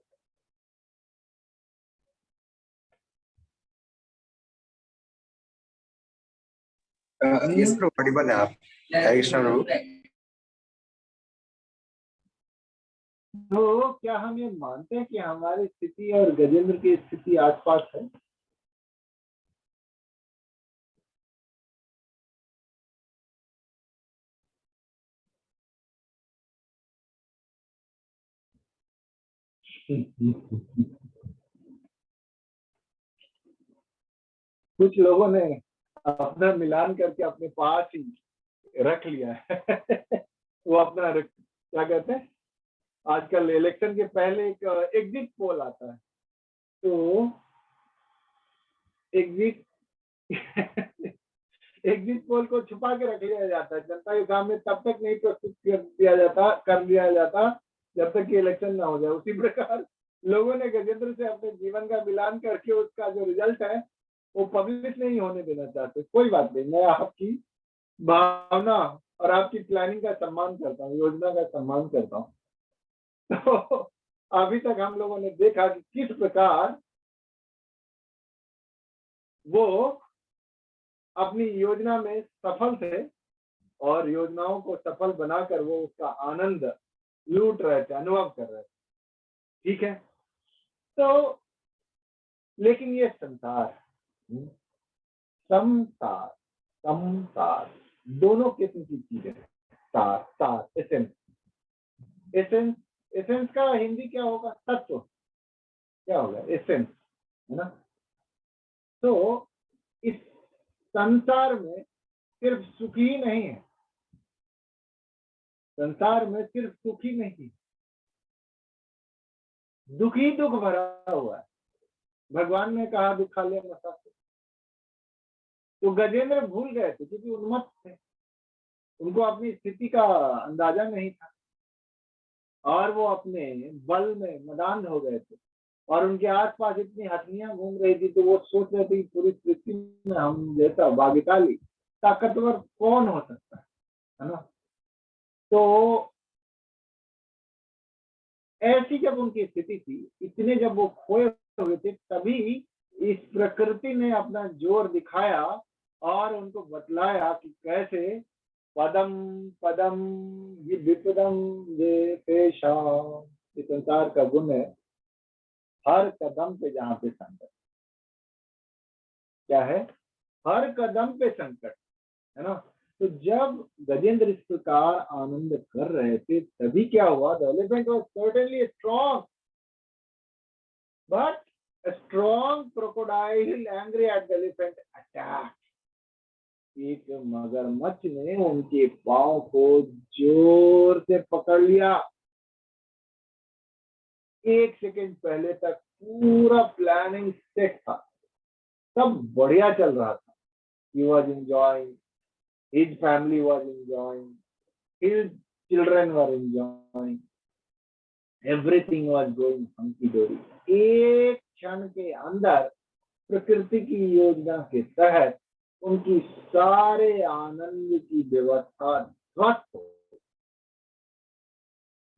यस ब्रो, ऑडिबल है आप। हरे कृष्णा प्रभु। तो क्या हम ये मानते हैं कि हमारी स्थिति और गजेंद्र की स्थिति आसपास है? कुछ लोगों ने अपना मिलान करके अपने पास ही रख लिया है। वो अपना क्या कहते हैं, आजकल इलेक्शन के पहले एक एग्जिट पोल आता है, तो एग्जिट पोल को छुपा के रख लिया जाता है, जनता के सामने तब तक नहीं प्रस्तुत कर दिया जाता जब तक कि इलेक्शन ना हो जाए। उसी प्रकार लोगों ने गजेंद्र से अपने जीवन का मिलान करके उसका जो रिजल्ट है वो पब्लिश नहीं होने देना चाहते। कोई बात नहीं, मैं आपकी भावना और आपकी प्लानिंग का सम्मान करता हूँ, योजना का सम्मान करता हूँ। तो अभी तक हम लोगों ने देखा कि किस प्रकार वो अपनी योजना में सफल थे और योजनाओं को सफल बनाकर वो उसका आनंद लूट रहे थे, अनुभव कर रहे थे। ठीक है, तो लेकिन ये संसार, संसार संसार दोनों किस्म की चीजें हैं। सार, सार, एसेंस, एसेंस, एसेंस का हिंदी क्या होगा? तत्व, क्या होगा? एसेंस, है ना? तो इस संसार में सिर्फ सुख ही नहीं है, संसार में सिर्फ सुख ही नहीं, दुख ही दुख भरा हुआ है। भगवान ने कहा दुखालय मसा, तो गजेंद्र भूल गए थे क्योंकि उन्मत्त थे, उनको अपनी स्थिति का अंदाजा नहीं था और वो अपने बल में मदान हो गए थे और उनके आसपास इतनी हथनियां घूम रही थी, तो वो सोच रहे थे पूरी सृष्टि में हम जैसा भाग्यशाली ताकतवर कौन हो सकता है ना? तो ऐसी जब उनकी स्थिति थी, इतने जब वो खोए हुए थे, तभी इस प्रकृति ने अपना जोर दिखाया और उनको बतलाया कि कैसे पदम पदम विपदम ये संसार का गुण है, हर कदम पे जहाँ पे संकट, क्या है? हर कदम पे संकट, है ना? तो जब गजेंद्र इस प्रकार आनंद कर रहे थे, तभी क्या हुआ? The elephant was certainly strong, but a strong crocodile angry at the elephant attacked. एक मगरमच्छ ने उनके पांव को जोर से पकड़ लिया। एक सेकंड पहले तक पूरा प्लानिंग सेट था, सब बढ़िया चल रहा था। He was enjoying, his family was enjoying, his children were enjoying, everything was going hunky dory. एक क्षण के अंदर प्रकृति की योजना के तहत उनकी सारे आनंद की व्यवस्था ध्वस्त हो।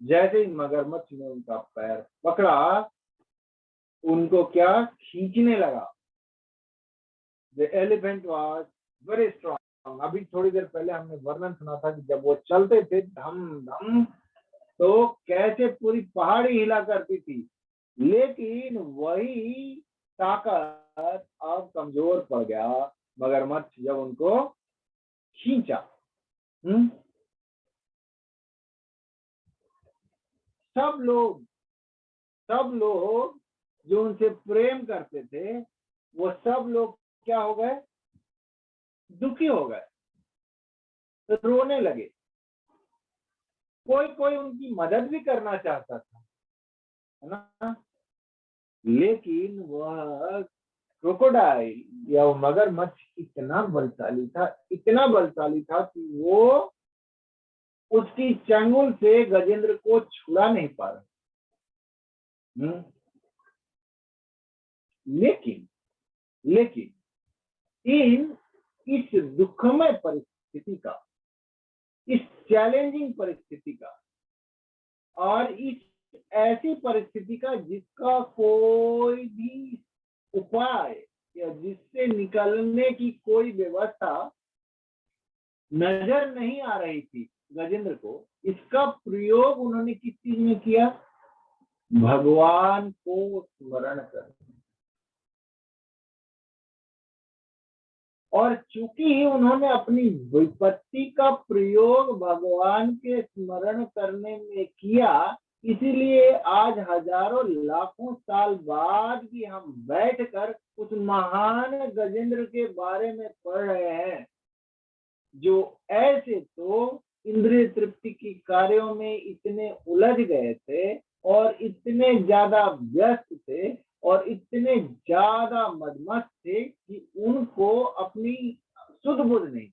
जैसे ही मगरमच्छ ने उनका पैर पकड़ा, उनको क्या खींचने लगा। The elephant was very strong. अभी थोड़ी देर पहले हमने वर्णन सुना था कि जब वो चलते थे धम धम, तो कैसे पूरी पहाड़ी हिला करती थी, लेकिन वही ताकत अब कमजोर पड़ गया मगरमच्छ जब उनको खींचा। सब लोग जो उनसे प्रेम करते थे, वो सब लोग क्या हो गए? दुखी हो गए, तो रोने लगे। कोई कोई उनकी मदद भी करना चाहता था, है ना? लेकिन वह क्रोकोडाइल या वो मगरमच्छ इतना बलशाली था, इतना बलशाली था कि वो उसकी चंगुल से गजेंद्र को छुड़ा नहीं पा रहा। लेकिन इस दुखमय परिस्थिति का, इस चैलेंजिंग परिस्थिति का और इस ऐसी परिस्थिति का जिसका कोई भी उपाय या जिससे निकलने की कोई व्यवस्था नजर नहीं आ रही थी गजेंद्र को, इसका प्रयोग उन्होंने किस चीज में किया? भगवान को स्मरण कर। और चूंकि उन्होंने अपनी विपत्ति का प्रयोग भगवान के स्मरण करने में किया, इसीलिए आज हजारों लाखों साल बाद भी हम बैठकर उस महान गजेंद्र के बारे में पढ़ रहे हैं, जो ऐसे तो इंद्रिय तृप्ति की कार्यों में इतने उलझ गए थे और इतने ज्यादा व्यस्त थे और इतने ज्यादा मदमस्त थे कि उनको अपनी सुध बुध नहीं।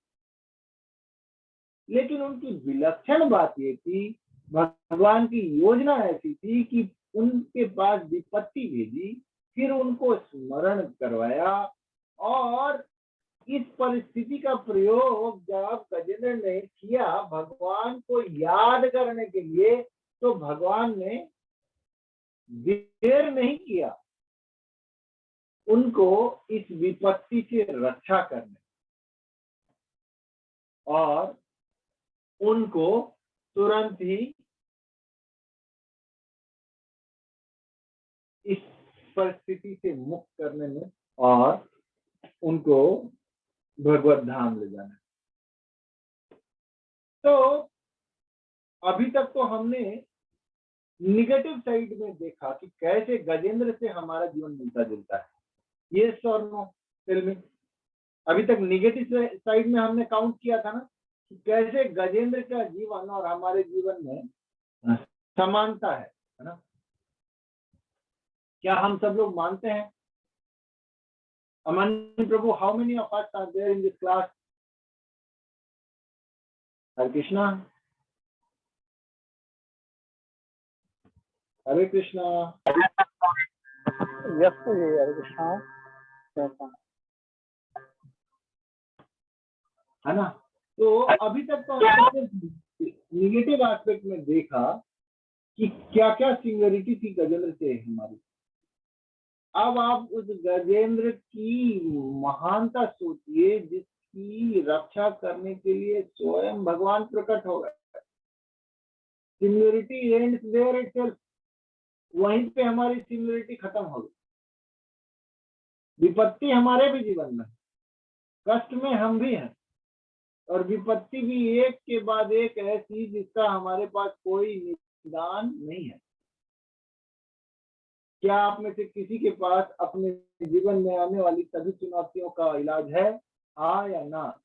लेकिन उनकी विलक्षण बात ये थी, भगवान की योजना ऐसी थी कि उनके पास विपत्ति भेजी, फिर उनको स्मरण करवाया और इस परिस्थिति का प्रयोग जब गजेंद्र ने किया भगवान को याद करने के लिए, तो भगवान ने देर नहीं किया उनको इस विपत्ति से रक्षा करने और उनको तुरंत ही परिस्थिति से मुक्त करने में और उनको भगवत धाम ले जाना। तो अभी तक तो हमने निगेटिव साइड में देखा कि कैसे गजेंद्र से हमारा जीवन मिलता जुलता है। ये नो टेल मी। अभी तक निगेटिव साइड में हमने काउंट किया था ना कि कैसे गजेंद्र का जीवन और हमारे जीवन में समानता है ना। क्या हम सब लोग मानते हैं? अमन प्रभु, how many of us are there in this class? Hare Krishna, Hare Krishna. Yes जी, हरे कृष्णा। है ना। तो अभी तक तो हमने निगेटिव एस्पेक्ट में देखा कि क्या क्या सिंगुलरिटी थी गजेंद्र से हमारी। अब आप उस गजेंद्र की महानता सोचिए जिसकी रक्षा करने के लिए स्वयं भगवान प्रकट हो गए। Singularity ends there itself. वहीं पे हमारी सिंगुलरिटी खत्म हो गई। विपत्ति हमारे भी जीवन में, कष्ट में हम भी हैं, और विपत्ति भी एक के बाद एक ऐसी जिसका हमारे पास कोई निदान नहीं है। क्या आप में से किसी के पास अपने जीवन में आने वाली सभी चुनौतियों का इलाज है? हाँ या ना?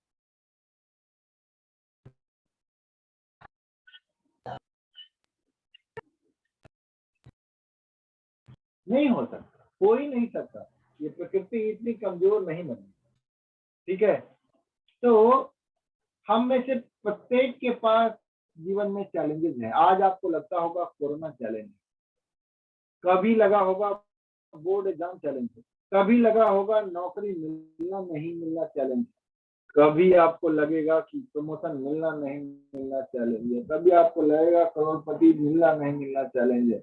नहीं हो सकता, कोई नहीं सकता। ये प्रकृति इतनी कमजोर नहीं बनी। ठीक है। तो हम में से प्रत्येक के पास जीवन में चैलेंजेस हैं। आज आपको लगता होगा कोरोना चैलेंज, कभी लगा होगा बोर्ड एग्जाम चैलेंज है, कभी लगा होगा नौकरी मिलना नहीं मिलना चैलेंज, कभी आपको लगेगा कि प्रमोशन मिलना नहीं मिलना चैलेंज है, कभी आपको लगेगा करोड़पति मिलना नहीं मिलना चैलेंज है,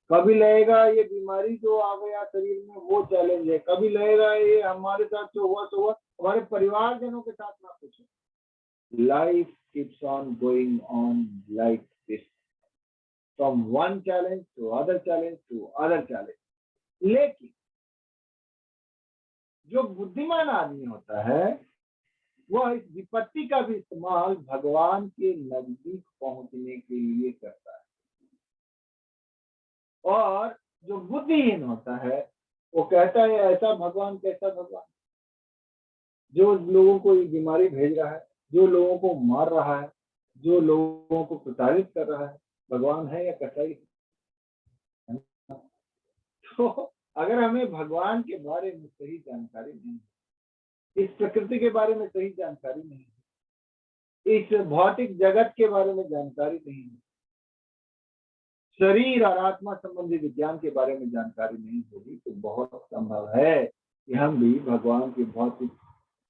कभी लगेगा ये बीमारी जो आ गया शरीर में वो चैलेंज है, कभी लगेगा ये हमारे साथ जो हुआ तो हुआ, हमारे परिवारजनों के साथ ना कुछ। Life keeps on going on like this, from one challenge to other challenge to other challenge. लेकिन जो बुद्धिमान आदमी होता है वह इस विपत्ति का भी इस्तेमाल भगवान के नजदीक पहुंचने के लिए करता है, और जो बुद्धिहीन होता है वो कहता है ऐसा भगवान कैसा भगवान, जो लोगों को ये बीमारी भेज रहा है, जो लोगों को मार रहा है, जो लोगों को प्रताड़ित कर रहा है, भगवान है या कसाई? तो अगर हमें भगवान के बारे में सही जानकारी नहीं, इस प्रकृति के बारे में सही जानकारी नहीं, इस भौतिक जगत के बारे में जानकारी नहीं, शरीर और आत्मा संबंधी विज्ञान के बारे में जानकारी नहीं होगी, तो बहुत संभव है कि हम भी भगवान की भौतिक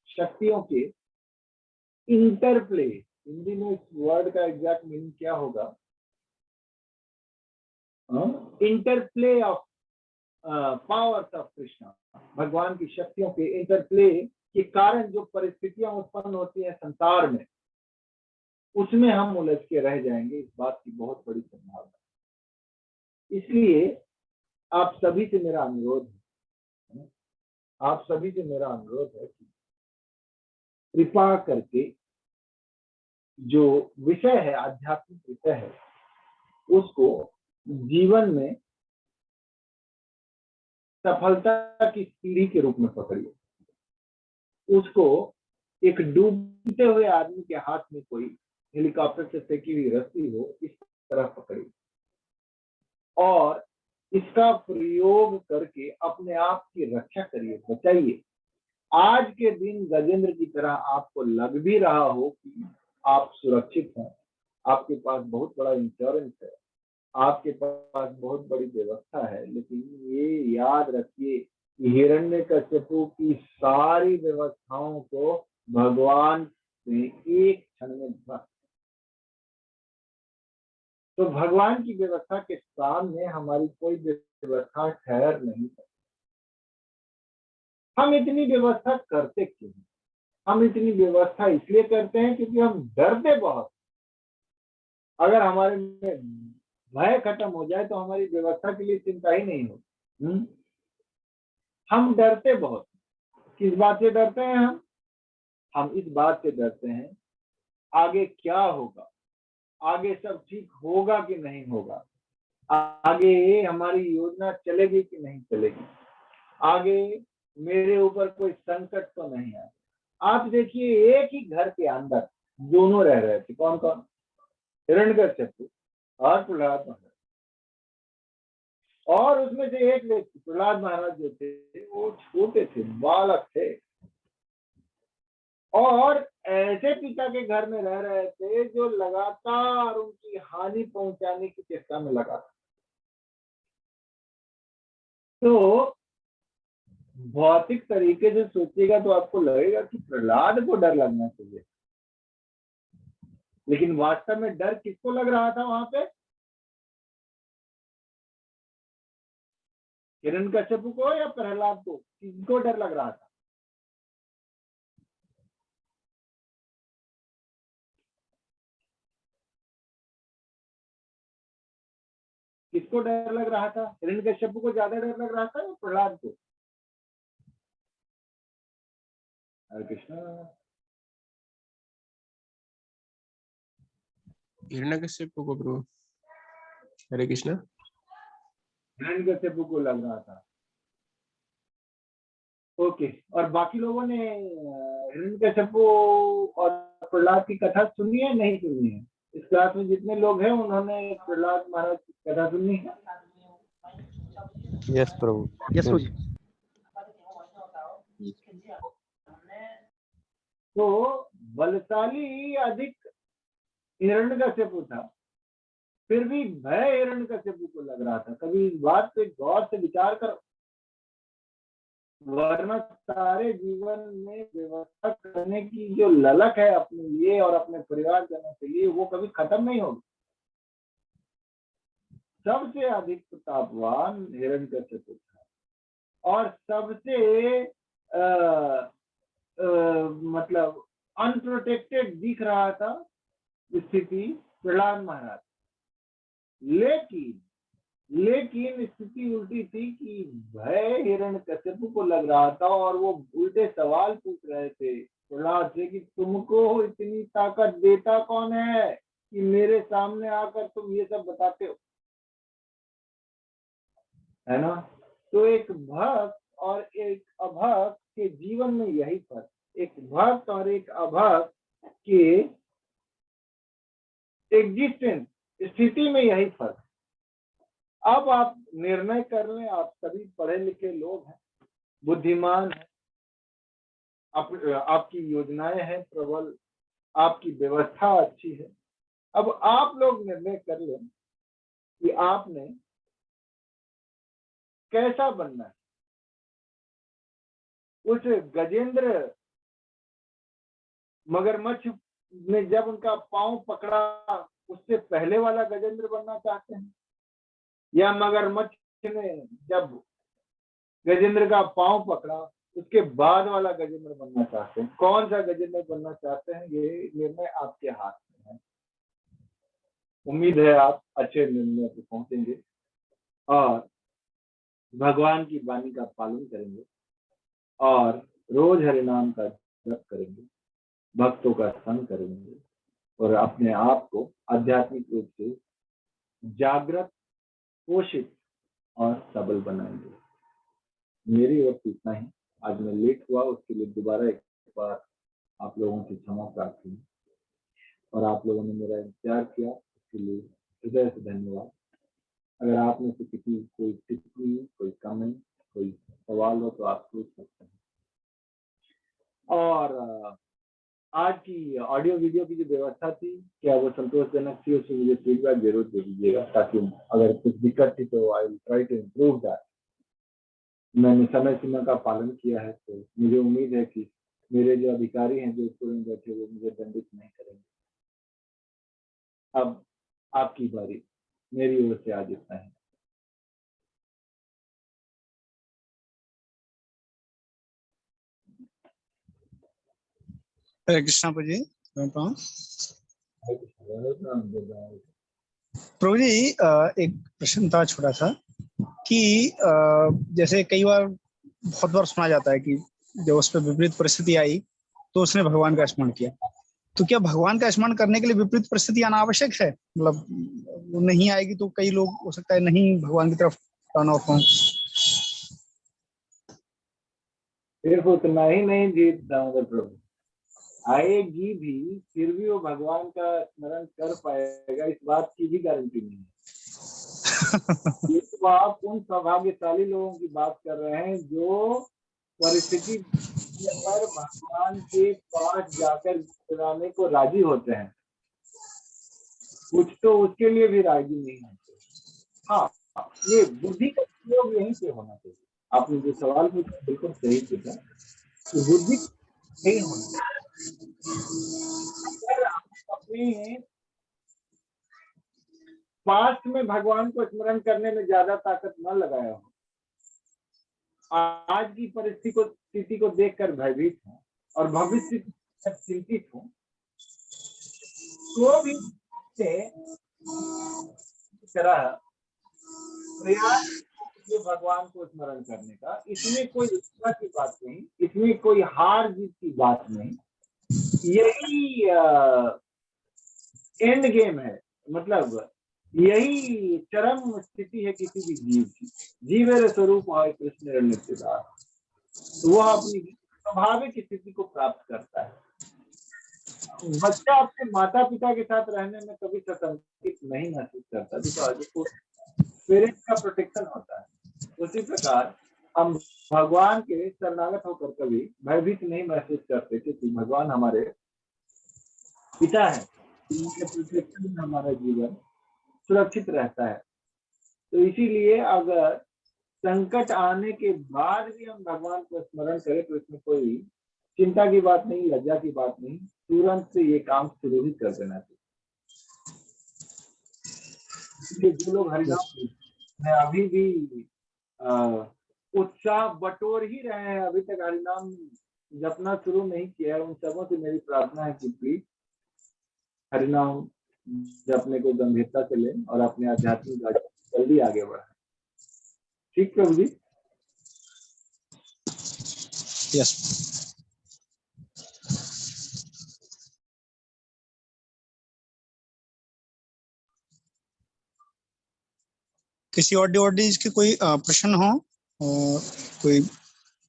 शक्तियों के इंटरप्ले, हिंदी में इस वर्ड का एग्जैक्ट मीनिंग क्या होगा? Interplay of powers of Krishna, भगवान की शक्तियों के इंटरप्ले के कारण जो परिस्थितियां उत्पन्न होती है संसार में, उसमें हम उलझ के रह जाएंगे। इस बात की बहुत बड़ी संभावना है। इसलिए आप सभी से मेरा अनुरोध है, आप सभी से मेरा अनुरोध है कि कृपा करके जो विषय है, आध्यात्मिक विषय है, उसको जीवन में सफलता की सीढ़ी के रूप में पकड़िए। उसको एक डूबते हुए आदमी के हाथ में कोई हेलीकॉप्टर से फेंकी हुई रस्सी हो, इस तरह पकड़िए, और इसका प्रयोग करके अपने आप की रक्षा करिए, बचाइए। आज के दिन गजेंद्र की तरह आपको लग भी रहा हो कि आप सुरक्षित हैं, आपके पास बहुत बड़ा इंश्योरेंस है, आपके पास बहुत बड़ी व्यवस्था है, लेकिन ये याद रखिए कि हिरण्यकश्यपु की सारी व्यवस्थाओं को भगवान ने एक क्षण में ध्वस्त। तो भगवान की व्यवस्था के सामने हमारी कोई व्यवस्था ठहर नहीं सकती। हम इतनी व्यवस्था करते क्यों? हम इतनी व्यवस्था इसलिए करते हैं क्योंकि हम डरते बहुत। अगर हमारे में भय खत्म हो जाए तो हमारी व्यवस्था के लिए चिंता ही नहीं होगी। हम डरते बहुत। किस बात से डरते हैं हम इस बात से डरते हैं आगे क्या होगा, आगे सब ठीक होगा कि नहीं होगा, आगे हमारी योजना चलेगी कि नहीं चलेगी, आगे मेरे ऊपर कोई संकट तो नहीं आए। आप देखिए एक ही घर के अंदर दोनों रह रहे थे, कौन कौन? हिरण्यकश्यप और प्रहलाद महाराज। और उसमें से एक व्यक्ति प्रहलाद महाराज जो थे वो छोटे थे, बालक थे, और ऐसे पिता के घर में रह रहे थे जो लगातार उनकी हानि पहुंचाने की चेष्टा में लगा था। तो भौतिक तरीके से सोचिएगा तो आपको लगेगा कि प्रहलाद को डर लगना चाहिए, लेकिन वास्तव में डर किसको लग रहा था वहां पे? हिरण्यकश्यप को या प्रहलाद को? किसको डर लग रहा था? किसको डर लग रहा था? हिरण्यकश्यप को ज्यादा डर लग रहा था या प्रहलाद को? हरे कृष्णा। हिरण्यकश्यप को ब्रो। हरे कृष्णा। हिरण्यकश्यप को लग रहा था। ओके, और बाकी लोगों ने हिरण्यकश्यप और प्रहलाद की कथा सुनी है नहीं सुनी है? इस क्लास में जितने लोग हैं उन्होंने प्रहलाद महाराज की कथा सुनी है? यस प्रभु। यस प्रभु जी। तो बलशाली अधिक हिरण्यकश्यप था, फिर भी भय हिरण्यकश्यप को लग रहा था। कभी इस बात पे गौर से विचार करो, वरना सारे जीवन में व्यवस्था करने की जो ललक है अपने लिए और अपने परिवारजनों के लिए, वो कभी खत्म नहीं होगी। सबसे अधिक प्रतापवान हिरण्यकश्यप था, और सबसे मतलब अनप्रोटेक्टेड दिख रहा था स्थिति प्रहलाद महाराज। लेकिन स्थिति उल्टी थी कि भय हिरण्यकश्यप को लग रहा था, और वो उल्टे सवाल पूछ रहे थे प्रहलाद से कि तुमको इतनी ताकत देता कौन है कि मेरे सामने आकर तुम ये सब बताते हो, है ना? तो एक भक्त और एक अभक्त के जीवन में यही फर्क, एक भक्त और एक अभक्त के एग्जिस्टेंस स्थिति में यही फर्क। अब आप निर्णय कर लें, आप सभी पढ़े लिखे लोग हैं, बुद्धिमान हैं, आपकी योजनाएं हैं प्रबल, आपकी व्यवस्था अच्छी है। अब आप लोग निर्णय कर लें कि आपने कैसा बनना है। उस गजेंद्र मगरमच्छ ने जब उनका पांव पकड़ा, उससे पहले वाला गजेंद्र बनना चाहते हैं, या मगरमच्छ ने जब गजेंद्र का पांव पकड़ा उसके बाद वाला गजेंद्र बनना चाहते हैं? कौन सा गजेंद्र बनना चाहते हैं, ये निर्णय आपके हाथ में है। उम्मीद है आप अच्छे निर्णय पे पहुंचेंगे और भगवान की वाणी का पालन करेंगे और रोज हरिनाम का जप करेंगे, भक्तों का संग करेंगे और अपने आप को आध्यात्मिक रूप से जागृत, पोषित और सबल बनाएंगे। मेरी ओर से इतना ही। आज मैं लेट हुआ, उसके लिए दोबारा एक बार आप लोगों की क्षमा प्रार्थी हूँ, और आप लोगों ने मेरा इंतजार किया, उसके लिए हृदय से धन्यवाद। अगर आप में से किसी कोई टिप्पणी, कोई कमेंट, कोई सवाल हो तो आप पूछ सकते हैं। और आज की ऑडियो वीडियो की जो व्यवस्था थी, क्या वो संतोषजनक थी? उसमें मुझे फीडबैक जरूर दे दीजिएगा, ताकि अगर कुछ दिक्कत थी तो I will try to improve that. मैंने समय सीमा का पालन किया है, तो मुझे उम्मीद है कि मेरे जो अधिकारी हैं जो स्कूल में बैठे, वो मुझे दंडित नहीं करेंगे। अब आपकी बारी, मेरी ओर से आज इतना है। हरे कृष्णा प्रभु जी। प्रभु जी एक प्रश्न था छोटा सा कि जैसे कई बार बहुत बार सुना जाता है कि जब उस पर विपरीत परिस्थिति आई तो उसने भगवान का स्मरण किया। तो क्या भगवान का स्मरण करने के लिए विपरीत परिस्थिति आना आवश्यक है? मतलब वो नहीं आएगी तो कई लोग हो सकता है नहीं भगवान की तरफ टर्न ऑफ हों। सिर्फ उतना ही नहीं जीत दामोदर प्रभु, आएगी भी फिर भी वो भगवान का स्मरण कर पाएगा इस बात की भी गारंटी नहीं है। ये तो आप उन सौभाग्यशाली लोगों की बात कर रहे हैं जो परिस्थिति पर भगवान के पास जाकर गिराने को राजी होते हैं। कुछ तो उसके लिए भी राजी नहीं होते। हाँ, ये बुद्धि का उपयोग यहीं से होना चाहिए। आपने जो सवाल पूछा बिल्कुल सही पूछा, तो बुद्धि नहीं होना। अगर आप अपने पास्ट में भगवान को स्मरण करने में ज्यादा ताकत न लगाया हो, आज की परिस्थिति को देखकर भयभीत हो और भविष्य की चिंतित हो, तो भी तरह प्रयास जो भगवान को स्मरण करने का, इसमें कोई इच्छा की बात नहीं, इसमें कोई हार जीत की बात नहीं। यही एंड गेम है, मतलब यही चरम स्थिति है किसी भी जीव की। जीवेर स्वरूप है कृष्ण नित्यदास, तो वह अपनी स्वाभाविक स्थिति को प्राप्त करता है। बच्चा अपने माता पिता के साथ रहने में कभी सशंकित नहीं महसूस करता, बिकॉज पेरेंट्स का प्रोटेक्शन होता है। उसी प्रकार हम भगवान के शरणागत होकर कभी भयभीत नहीं महसूस करते, क्योंकि भगवान हमारे पिता है, उनके प्रोटेक्शन में हमारा जीवन सुरक्षित रहता है। तो इसीलिए अगर संकट आने के बाद भी हम भगवान को स्मरण करें तो इसमें कोई चिंता की बात नहीं, लज्जा की बात नहीं, तुरंत से ये काम शुरू ही कर देना चाहिए। जो लोग हरिनाम में अभी भी उत्साह बटोर ही रहे हैं, अभी तक हरिनाम जपना शुरू नहीं किया है, उन सबों से मेरी प्रार्थना है कि प्लीज हरिनाम जपने को गंभीरता से लें और अपने आध्यात्मिक जल्दी आगे बढ़ाएं। ठीक प्रभु जी? यस। किसी और डिवोटीज के कोई प्रश्न हो, कोई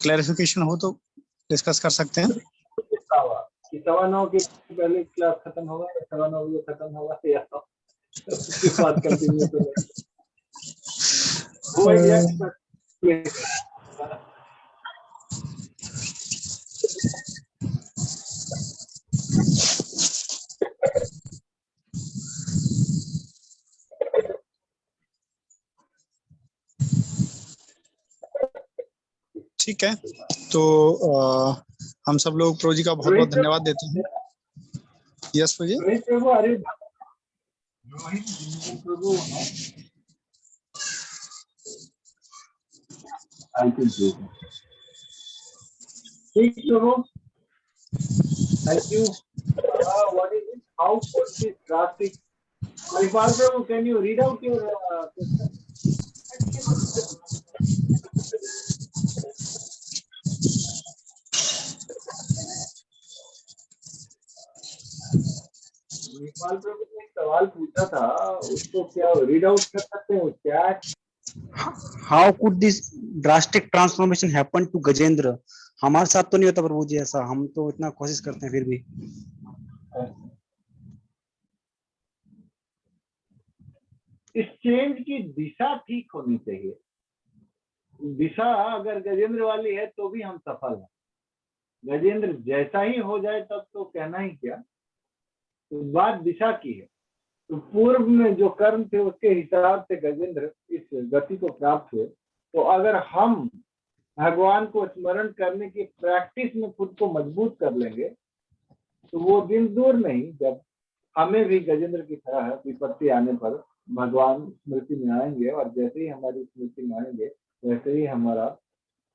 क्लैरिफिकेशन हो तो डिस्कस कर सकते हैं। 9:15 की पहले क्लास खत्म होगा या 9:15 बजे खत्म होगा या उसके बाद कंटिन्यू करेंगे? ठीक है, तो हम सब लोग प्रभु जी का बहुत बहुत धन्यवाद देते हैं। यस प्रभु जी। रोहित प्रभु, अरे रोहित प्रभु ठीक प्रभु, thank you. What is it? How could this drastic? Manipal Prabhu, can you read out your question? manipal Prabhu ने एक सवाल पूछा था, उसको क्या रीड आउट कर सकते हैं क्या? How could this drastic transformation happen to Gajendra? हमारे साथ तो नहीं होता प्रभु जी ऐसा, हम तो इतना कोशिश करते हैं फिर भी। इस चेंज की दिशा ठीक होनी चाहिए। दिशा अगर गजेंद्र वाली है तो भी हम सफल हैं। गजेंद्र जैसा ही हो जाए तब तो कहना ही क्या, तो बात दिशा की है। तो पूर्व में जो कर्म थे उसके हिसाब से गजेंद्र इस गति को प्राप्त हुए। तो अगर हम भगवान को स्मरण करने की प्रैक्टिस में खुद को मजबूत कर लेंगे तो वो दिन दूर नहीं जब हमें भी गजेंद्र की तरह विपत्ति आने पर भगवान स्मृति में आएंगे, और जैसे ही हमारी स्मृति में आएंगे वैसे ही हमारा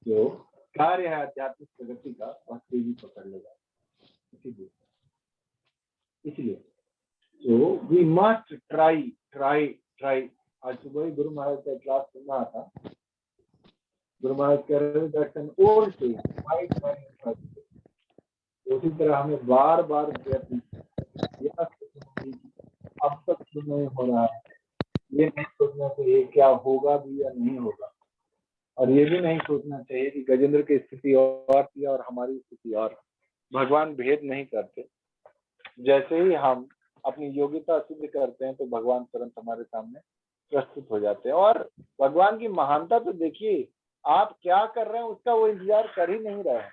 जो कार्य है आध्यात्मिक प्रगति का वह तेजी पकड़ लेगा। इसलिए तो वी मस्ट ट्राई। आज सुबह ही गुरु महाराज का क्लास सुन रहा था, गुरु महाराज कह रहे हैं दैट्स एन ओल्ड थिंग, उसी तरह हमें बार बार प्रयत्न अब तक क्यों नहीं हो रहा है, ये नहीं सोचना चाहिए क्या होगा भी या नहीं होगा, और ये भी नहीं सोचना चाहिए कि गजेंद्र की स्थिति और थी और हमारी स्थिति और। भगवान भेद नहीं करते, जैसे ही हम अपनी योग्यता सिद्ध करते हैं तो भगवान तुरंत हमारे सामने प्रस्तुत हो जाते हैं। और भगवान की महानता तो देखिए, आप क्या कर रहे हैं उसका वो इंतजार कर ही नहीं रहे हैं।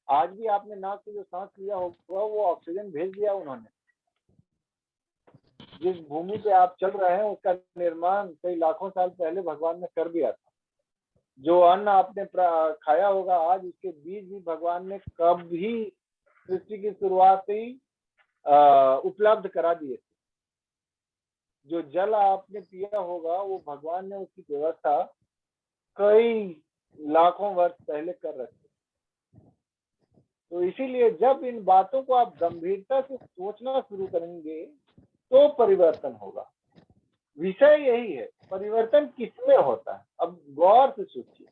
आज भी आपने नाक से जो सांस लिया होगा वो ऑक्सीजन भेज दिया उन्होंने। जिस भूमि पे आप चल रहे हैं उसका निर्माण कई लाखों साल पहले भगवान ने कर दिया था। जो अन्न आपने खाया होगा आज, उसके बीज भी भगवान ने कभी सृष्टि की शुरुआत ही उपलब्ध करा दिए थे। जो जल आपने पिया होगा वो भगवान ने उसकी व्यवस्था कई लाखों वर्ष पहले कर रखी। तो इसीलिए जब इन बातों को आप गंभीरता से सोचना शुरू करेंगे तो परिवर्तन होगा। विषय यही है, परिवर्तन किसमें होता है। अब गौर से सोचिए।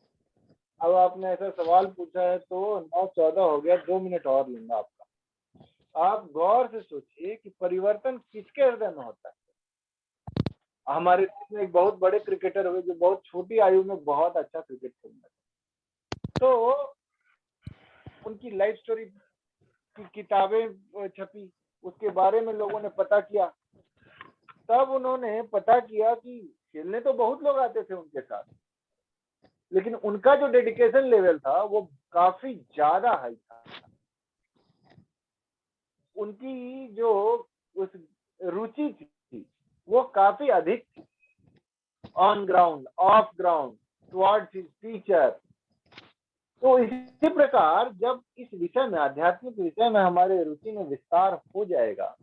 अब आपने ऐसा सवाल पूछा है तो 9:14 हो गया, 2 मिनट और लूंगा आपका। आप गौर से सोचिए कि परिवर्तन किसके हृदय में होता है। हमारे देश में एक बहुत बड़े क्रिकेटर हुए जो बहुत छोटी आयु में बहुत अच्छा क्रिकेट खेल रहे, तो उनकी लाइफ स्टोरी की किताबें छपी, उसके बारे में लोगों ने पता किया। तब उन्होंने पता किया कि खेलने तो बहुत लोग आते थे उनके साथ, लेकिन उनका जो डेडिकेशन लेवल था वो काफी ज्यादा हाई था। उनकी जो उस रुचि थी वो काफी अधिक थी, on ground, of ground, towards his teacher. तो इसी प्रकार जब इस विषय में, आध्यात्मिक विषय में हमारे रुचि में विस्तार हो जाएगा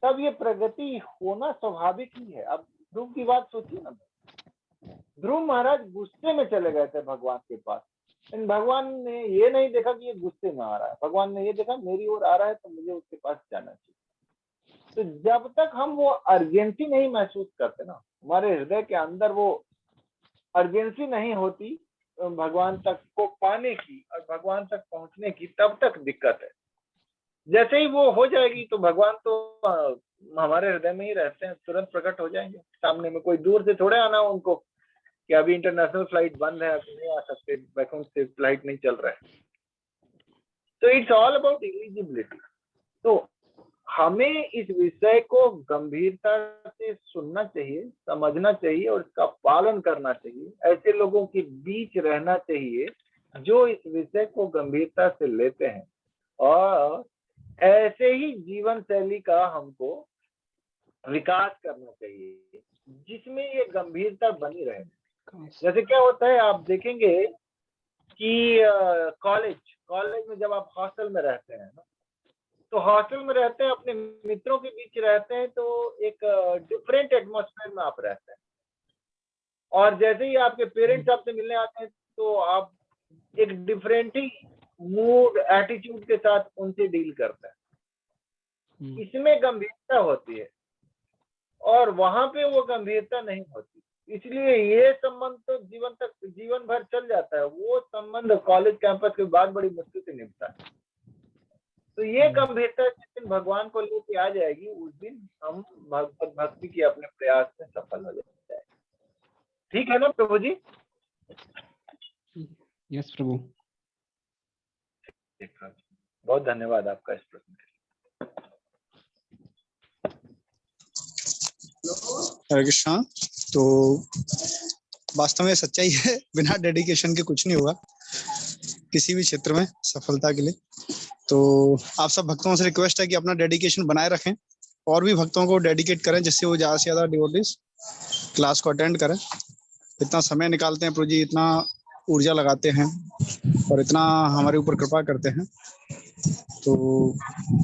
तब ये प्रगति होना स्वाभाविक ही है। अब ध्रुव की बात सोचिए ना, ध्रुव महाराज गुस्से में चले गए थे भगवान के पास, लेकिन भगवान ने ये नहीं देखा कि ये गुस्से में आ रहा है। भगवान ने ये देखा मेरी ओर आ रहा है तो मुझे उसके पास जाना चाहिए। तो जब तक हम वो अर्जेंसी नहीं महसूस करते ना, हमारे हृदय के अंदर वो अर्जेंसी नहीं होती भगवान तक को पाने की और भगवान तक पहुंचने की, तब तक दिक्कत है। जैसे ही वो हो जाएगी तो भगवान तो हमारे हृदय में ही रहते हैं, तुरंत प्रकट हो जाएंगे सामने में। कोई दूर से थोड़े आना उनको कि अभी इंटरनेशनल फ्लाइट बंद है, अभी नहीं आ सकते, बैकग्राउंड से फ्लाइट नहीं चल रहा है। तो इट्स ऑल अबाउट एलिजिबिलिटी। तो हमें इस विषय को गंभीरता से सुनना चाहिए, समझना चाहिए और इसका पालन करना चाहिए। ऐसे लोगों के बीच रहना चाहिए जो इस विषय को गंभीरता से लेते हैं, और ऐसे ही जीवन शैली का हमको विकास करना चाहिए जिसमें ये गंभीरता बनी रहे। जैसे क्या होता है, आप देखेंगे कि कॉलेज में जब आप हॉस्टल में रहते हैं ना, तो हॉस्टल में रहते हैं, अपने मित्रों के बीच रहते हैं, तो एक डिफरेंट एटमॉस्फेयर में आप रहते हैं। और जैसे ही आपके पेरेंट्स आपसे मिलने आते हैं तो आप एक डिफरेंट ही मूड, एटीट्यूड के साथ उनसे डील करते हैं। इसमें गंभीरता होती है और वहां पे वो गंभीरता नहीं होती। इसलिए ये संबंध तो जीवन भर चल जाता है। वो संबंध कॉलेज कैंपस के बाद बड़ी मुश्किल से निभता है। तो ये गंभीरता जिस दिन भगवान को लेके आ जाएगी, उस दिन हम भगवत भक्ति के अपने प्रयास में सफल हो जाएंगे। ठीक है ना प्रभु जी? यस प्रभु। बहुत धन्यवाद आपका इस प्रश्न के लिए। हरे कृष्णा। तो वास्तव में सच्चाई है, बिना डेडिकेशन के कुछ नहीं होगा किसी भी क्षेत्र में सफलता के लिए। तो आप सब भक्तों से रिक्वेस्ट है कि अपना डेडिकेशन बनाए रखें और भी भक्तों को डेडिकेट करें, जिससे वो ज्यादा से ज्यादा डिवोटीज क्लास को अटेंड करें। इतना समय निकालते हैं प्रभु जी, इतना ऊर्जा लगाते हैं और इतना हमारे ऊपर कृपा करते हैं। तो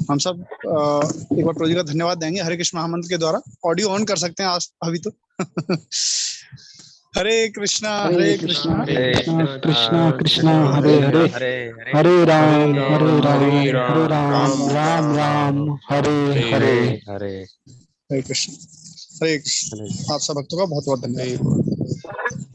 हम सब एक बार प्रभु जी का धन्यवाद देंगे हरे कृष्ण महामंत्र के द्वारा। ऑडियो ऑन कर सकते हैं आज अभी तो। हरे कृष्णा कृष्णा कृष्णा हरे हरे, हरे राम राम राम हरे हरे। हरे कृष्ण। आप सब भक्तों का बहुत बहुत धन्यवाद।